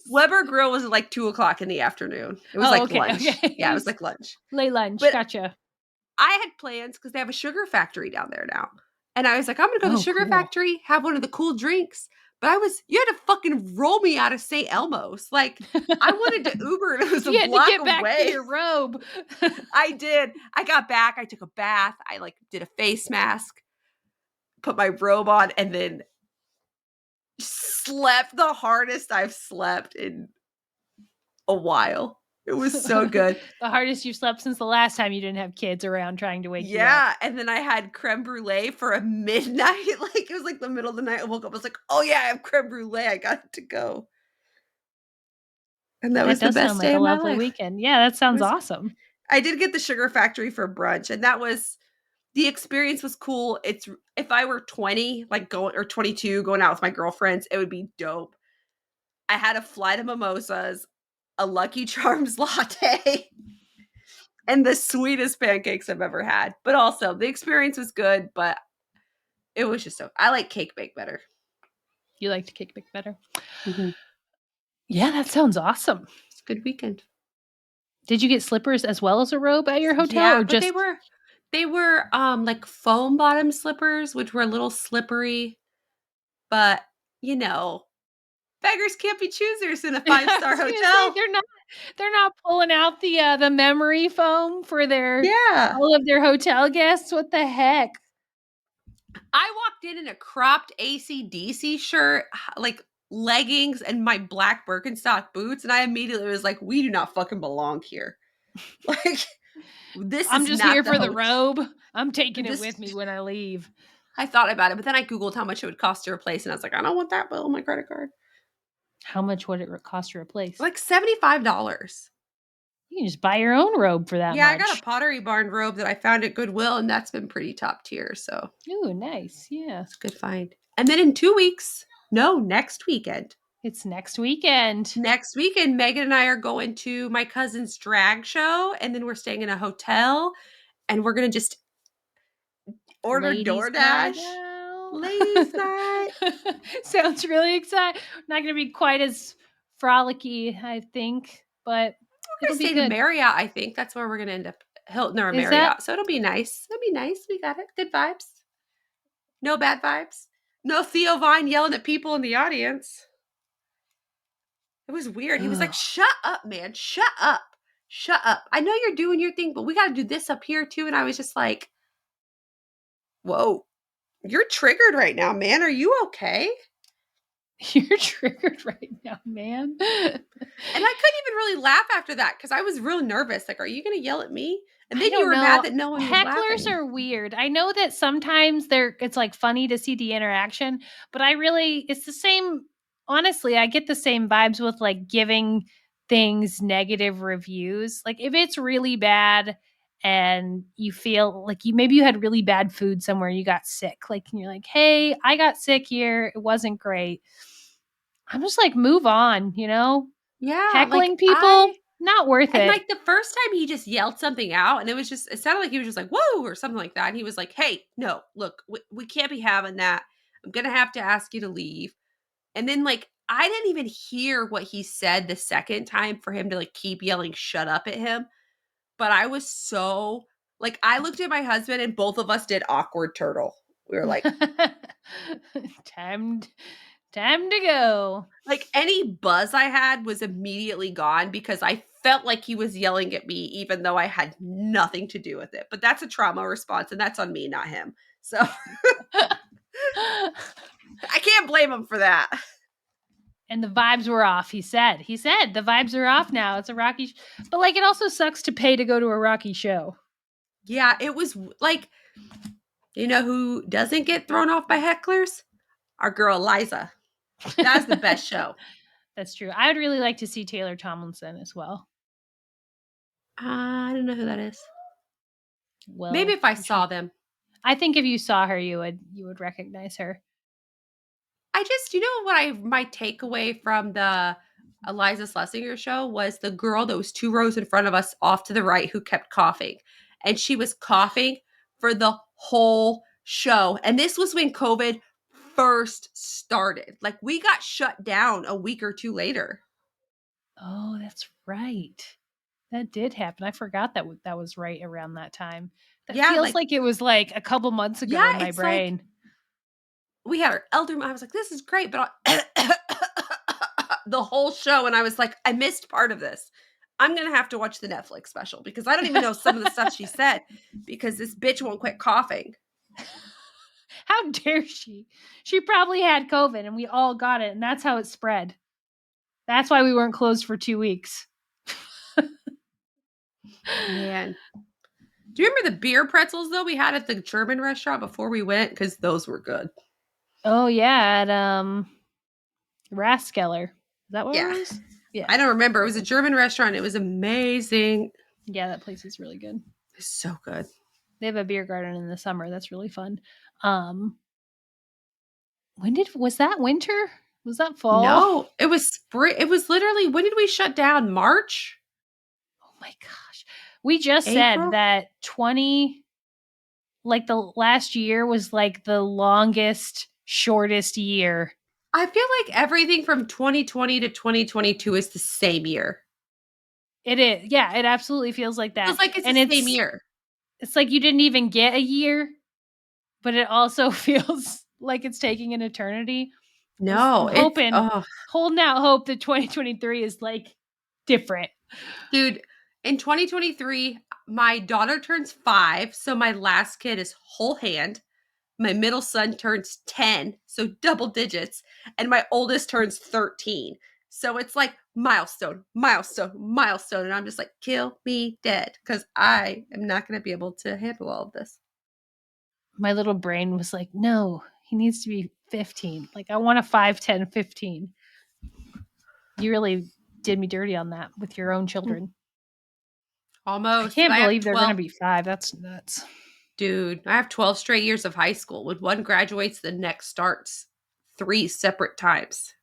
Speaker 1: Weber Grill was at like 2 o'clock in the afternoon. It was like lunch.
Speaker 2: Okay.
Speaker 1: Yeah, it was like lunch.
Speaker 2: Late lunch.
Speaker 1: But
Speaker 2: Gotcha.
Speaker 1: I had plans because they have a sugar factory down there now. And I was like, I'm going to go to the sugar factory, have one of the cool drinks. But you had to fucking roll me out of St. Elmo's. Like, I wanted to Uber and it was a block
Speaker 2: to get back
Speaker 1: away.
Speaker 2: to your robe.
Speaker 1: I did. I got back. I took a bath. I like did a face mask, put my robe on, and then slept the hardest I've slept in a while. It was so good.
Speaker 2: The hardest you've slept since the last time you didn't have kids around trying to wake you up.
Speaker 1: Yeah, and then I had creme brulee for a midnight. Like, it was like the middle of the night. I woke up, I was like, oh yeah, I have creme brulee. I got to go. And that was the best
Speaker 2: sound
Speaker 1: day
Speaker 2: like
Speaker 1: of
Speaker 2: a
Speaker 1: my
Speaker 2: lovely
Speaker 1: life.
Speaker 2: weekend. Yeah, that sounds awesome.
Speaker 1: I did get the sugar factory for brunch, and that was the experience was cool. It's if I were 20, like going or 22, going out with my girlfriends, it would be dope. I had a flight of mimosas, a Lucky Charms latte, and the sweetest pancakes I've ever had. But also, the experience was good, but it was just so. I like cake bake better.
Speaker 2: You like to cake bake better?
Speaker 1: Mm-hmm.
Speaker 2: Yeah, that sounds awesome.
Speaker 1: It's a good weekend.
Speaker 2: Did you get slippers as well as a robe at your hotel,
Speaker 1: Yeah,
Speaker 2: or
Speaker 1: but
Speaker 2: just
Speaker 1: they were like foam bottom slippers, which were a little slippery, but you know, beggars can't be choosers in a
Speaker 2: I
Speaker 1: 5-star
Speaker 2: was gonna say
Speaker 1: hotel.
Speaker 2: they're not pulling out the memory foam for their
Speaker 1: Yeah.
Speaker 2: all of their hotel guests. What the heck?
Speaker 1: I walked in a cropped AC/DC shirt, like leggings, and my black Birkenstock boots, and I immediately was like, "We do not fucking belong here." Like, this
Speaker 2: I'm
Speaker 1: is
Speaker 2: just
Speaker 1: not
Speaker 2: here
Speaker 1: the
Speaker 2: for the
Speaker 1: hotel.
Speaker 2: robe. I'm
Speaker 1: I'm
Speaker 2: taking it with
Speaker 1: just
Speaker 2: me when I leave.
Speaker 1: I thought about it, but then I Googled how much it would cost to replace, and I was like, I don't want that bill on my credit card.
Speaker 2: How much would it cost to replace?
Speaker 1: Like $75.
Speaker 2: You can just buy your own robe for that
Speaker 1: Yeah, I got a
Speaker 2: much.
Speaker 1: Pottery Barn robe that I found at Goodwill, and that's been pretty top tier. So
Speaker 2: Ooh, nice. Yeah.
Speaker 1: it's a good find. And then in 2 weeks, no, next weekend.
Speaker 2: It's next weekend.
Speaker 1: Next weekend, Megan and I are going to my cousin's drag show, and then we're staying in a hotel, and we're gonna just order
Speaker 2: Ladies' night
Speaker 1: DoorDash.
Speaker 2: out.
Speaker 1: Ladies' night.
Speaker 2: Sounds really exciting. Not going to be quite as frolicky, I think, but
Speaker 1: We're
Speaker 2: it'll
Speaker 1: gonna
Speaker 2: be
Speaker 1: stay in
Speaker 2: good.
Speaker 1: Marriott. I think that's where we're gonna end up. Hilton or
Speaker 2: Is that?
Speaker 1: Marriott. So it'll be nice. It'll be nice. We got it. Good vibes. No bad vibes. No Theo Vine yelling at people in the audience. It was weird. He was like,
Speaker 2: Ugh.
Speaker 1: "Shut up, man. Shut up. Shut up. I know you're doing your thing, but we got to do this up here too." And I was just like, "Whoa, you're triggered right now, man. Are you okay?"
Speaker 2: You're triggered right now, man.
Speaker 1: And I couldn't even really laugh after that because I was real nervous. Like, are you going to yell at me? And
Speaker 2: I
Speaker 1: then you
Speaker 2: don't
Speaker 1: were mad
Speaker 2: know.
Speaker 1: that no one was
Speaker 2: Hecklers
Speaker 1: laughing.
Speaker 2: are weird. I know that sometimes it's like funny to see the interaction, but it's the same. Honestly, I get the same vibes with like giving things negative reviews. Like if it's really bad and you feel like maybe you had really bad food somewhere, you got sick, like, and you're like, "Hey, I got sick here. It wasn't great." I'm just like, move on,
Speaker 1: Yeah, like
Speaker 2: Heckling people, not worth
Speaker 1: and
Speaker 2: it.
Speaker 1: like the first time he just yelled something out, and it sounded like he was just like, "Whoa," or something like that. And he was like, "Hey, no, look, we can't be having that. I'm gonna have to ask you to leave." And then like I didn't even hear what he said the second time for him to like keep yelling "shut up" at him. But I was so like I looked at my husband and both of us did awkward turtle. We were
Speaker 2: time time to go.
Speaker 1: like any buzz I had was immediately gone because I felt like he was yelling at me even though I had nothing to do with it. But that's a trauma response and that's on me, not him. So I can't blame him for that.
Speaker 2: And the vibes were off. He said the vibes are off now. It's a rocky but like it also sucks to pay to go to a rocky show.
Speaker 1: Yeah, it was like, you know who doesn't get thrown off by hecklers? Our girl Liza. That's the best show.
Speaker 2: That's true. I would really like to see Taylor Tomlinson as well.
Speaker 1: I don't know who that is. Maybe
Speaker 2: Well,
Speaker 1: if I saw them.
Speaker 2: I think if you saw her, you would recognize her.
Speaker 1: I just, you know what my takeaway from the Eliza Schlesinger show was the girl that was 2 rows in front of us off to the right who kept coughing. And she was coughing for the whole show. And this was when COVID first started. Like we got shut down a week or two later.
Speaker 2: Oh, that's right. That did happen. I forgot that was right around that time. That
Speaker 1: Yeah,
Speaker 2: feels
Speaker 1: like
Speaker 2: like it was like a couple months ago
Speaker 1: yeah,
Speaker 2: in my
Speaker 1: it's like
Speaker 2: brain.
Speaker 1: we had our elder. I was like, this is great, but the whole show, and I was like, I missed part of this. I'm gonna have to watch the Netflix special because I don't even know some of the stuff she said because this bitch won't quit coughing.
Speaker 2: How dare she? She probably had COVID and we all got it, and that's how it spread. That's why we weren't closed for 2 weeks.
Speaker 1: Man, do you remember the beer pretzels though we had at the German restaurant before we went? Because those were good.
Speaker 2: Oh yeah, at Raskeller. Is that what it
Speaker 1: Yeah,
Speaker 2: was? Yeah.
Speaker 1: I don't remember. It was a German restaurant. It was amazing.
Speaker 2: Yeah, that place is really good.
Speaker 1: It's so good.
Speaker 2: They have a beer garden in the summer. That's really fun. Was that winter? Was that fall?
Speaker 1: No, it was spring. It was literally, when did we shut down? March?
Speaker 2: Oh my gosh. We just said
Speaker 1: April?
Speaker 2: that like the last year was like the longest, shortest year.
Speaker 1: I feel like everything from 2020 to 2022 is the same year.
Speaker 2: It is. Yeah, it absolutely feels like that.
Speaker 1: Feels like it's the
Speaker 2: And
Speaker 1: same year.
Speaker 2: it's like you didn't even get a year, but it also feels like it's taking an eternity.
Speaker 1: No, it's
Speaker 2: Holding out hope that 2023 is like different.
Speaker 1: dude, in 2023, my daughter turns 5, so my last kid is whole hand. My middle son turns 10, so double digits, and my oldest turns 13. So it's like milestone, milestone, milestone. And I'm just like, kill me dead, because I am not going to be able to handle all of this.
Speaker 2: My little brain was like, no, he needs to be 15. Like, I want a 5, 10, 15. You really did me dirty on that with your own children. I
Speaker 1: Almost.
Speaker 2: can't
Speaker 1: I have
Speaker 2: believe they're going to
Speaker 1: 12.
Speaker 2: be 5. That's nuts.
Speaker 1: Dude, I have 12 straight years of high school. When one graduates, the next starts 3 separate times.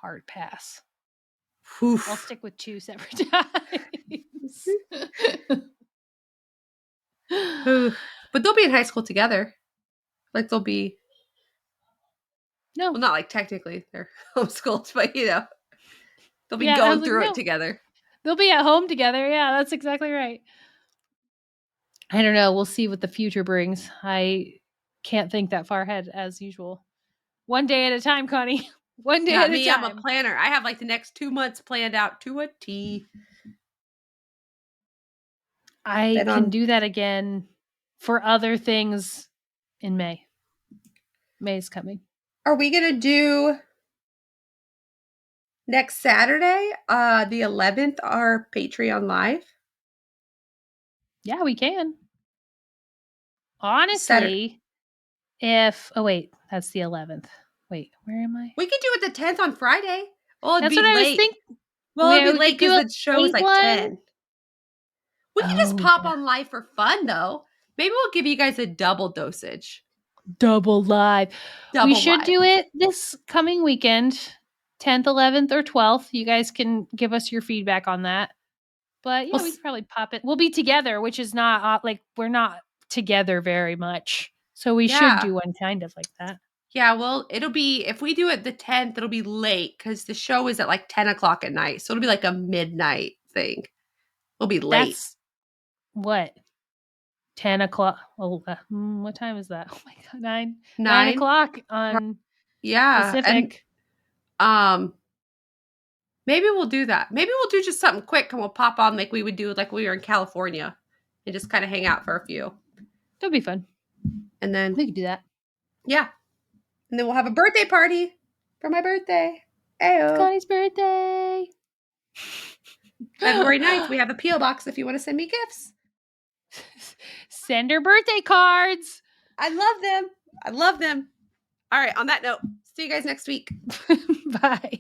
Speaker 2: Hard pass.
Speaker 1: Oof.
Speaker 2: I'll stick with 2 separate times.
Speaker 1: But they'll be in high school together. Like they'll be,
Speaker 2: No.
Speaker 1: well, not like technically they're homeschooled, but they'll be
Speaker 2: Yeah, I
Speaker 1: going
Speaker 2: was like,
Speaker 1: through
Speaker 2: no.
Speaker 1: it together.
Speaker 2: They'll be at home together. Yeah, that's exactly right. I don't know. We'll see what the future brings. I can't think that far ahead as usual. One day at a time, Connie. One day
Speaker 1: Not
Speaker 2: at a
Speaker 1: me. I'm a
Speaker 2: time.
Speaker 1: planner. I have like the next 2 months planned out to a T.
Speaker 2: I
Speaker 1: Then
Speaker 2: can
Speaker 1: on,
Speaker 2: do that again for other things in May. May is coming.
Speaker 1: are we gonna do next Saturday, the 11th, our Patreon live?
Speaker 2: Yeah, we can.
Speaker 1: Saturday.
Speaker 2: Honestly, wait, that's the 11th. Wait, where am I?
Speaker 1: We could do it the 10th on Friday. Well, it'd
Speaker 2: That's
Speaker 1: be
Speaker 2: what I was
Speaker 1: late.
Speaker 2: thinking.
Speaker 1: Well, it'd be
Speaker 2: We
Speaker 1: late
Speaker 2: could do
Speaker 1: because
Speaker 2: a
Speaker 1: the show is
Speaker 2: late
Speaker 1: like
Speaker 2: one.
Speaker 1: 10. We can just
Speaker 2: Oh,
Speaker 1: pop
Speaker 2: yeah.
Speaker 1: on live for fun, though. Maybe we'll give you guys a double dosage.
Speaker 2: Double live. We
Speaker 1: Double
Speaker 2: should
Speaker 1: live.
Speaker 2: do it this coming weekend, 10th, 11th, or 12th. You guys can give us your feedback on that. But yeah,
Speaker 1: Well,
Speaker 2: we could probably pop it. We'll be together, which is not like we're not together very much. So we should
Speaker 1: yeah.
Speaker 2: do one kind of like that.
Speaker 1: Yeah, well, it'll be, if we do it the 10th, it'll be late because the show is at like 10 o'clock at night. So it'll be like a midnight thing. It'll be late.
Speaker 2: That's what? 10 o'clock. Oh, what time is that? Oh my God. 9
Speaker 1: 9?
Speaker 2: o'clock on
Speaker 1: Yeah. And
Speaker 2: Pacific.
Speaker 1: um, maybe we'll do that. Maybe we'll do just something quick and we'll pop on like we would do like we were in California and just kind of hang out for a few.
Speaker 2: That'd be fun.
Speaker 1: And then,
Speaker 2: We could do that.
Speaker 1: yeah. And then we'll have a birthday party for my birthday.
Speaker 2: It's
Speaker 1: Ayo.
Speaker 2: Connie's birthday.
Speaker 1: February 9th, we have a P.O. box if you want to send me gifts.
Speaker 2: Send her birthday cards.
Speaker 1: I love them. I love them. All right, on that note, see you guys next week.
Speaker 2: Bye.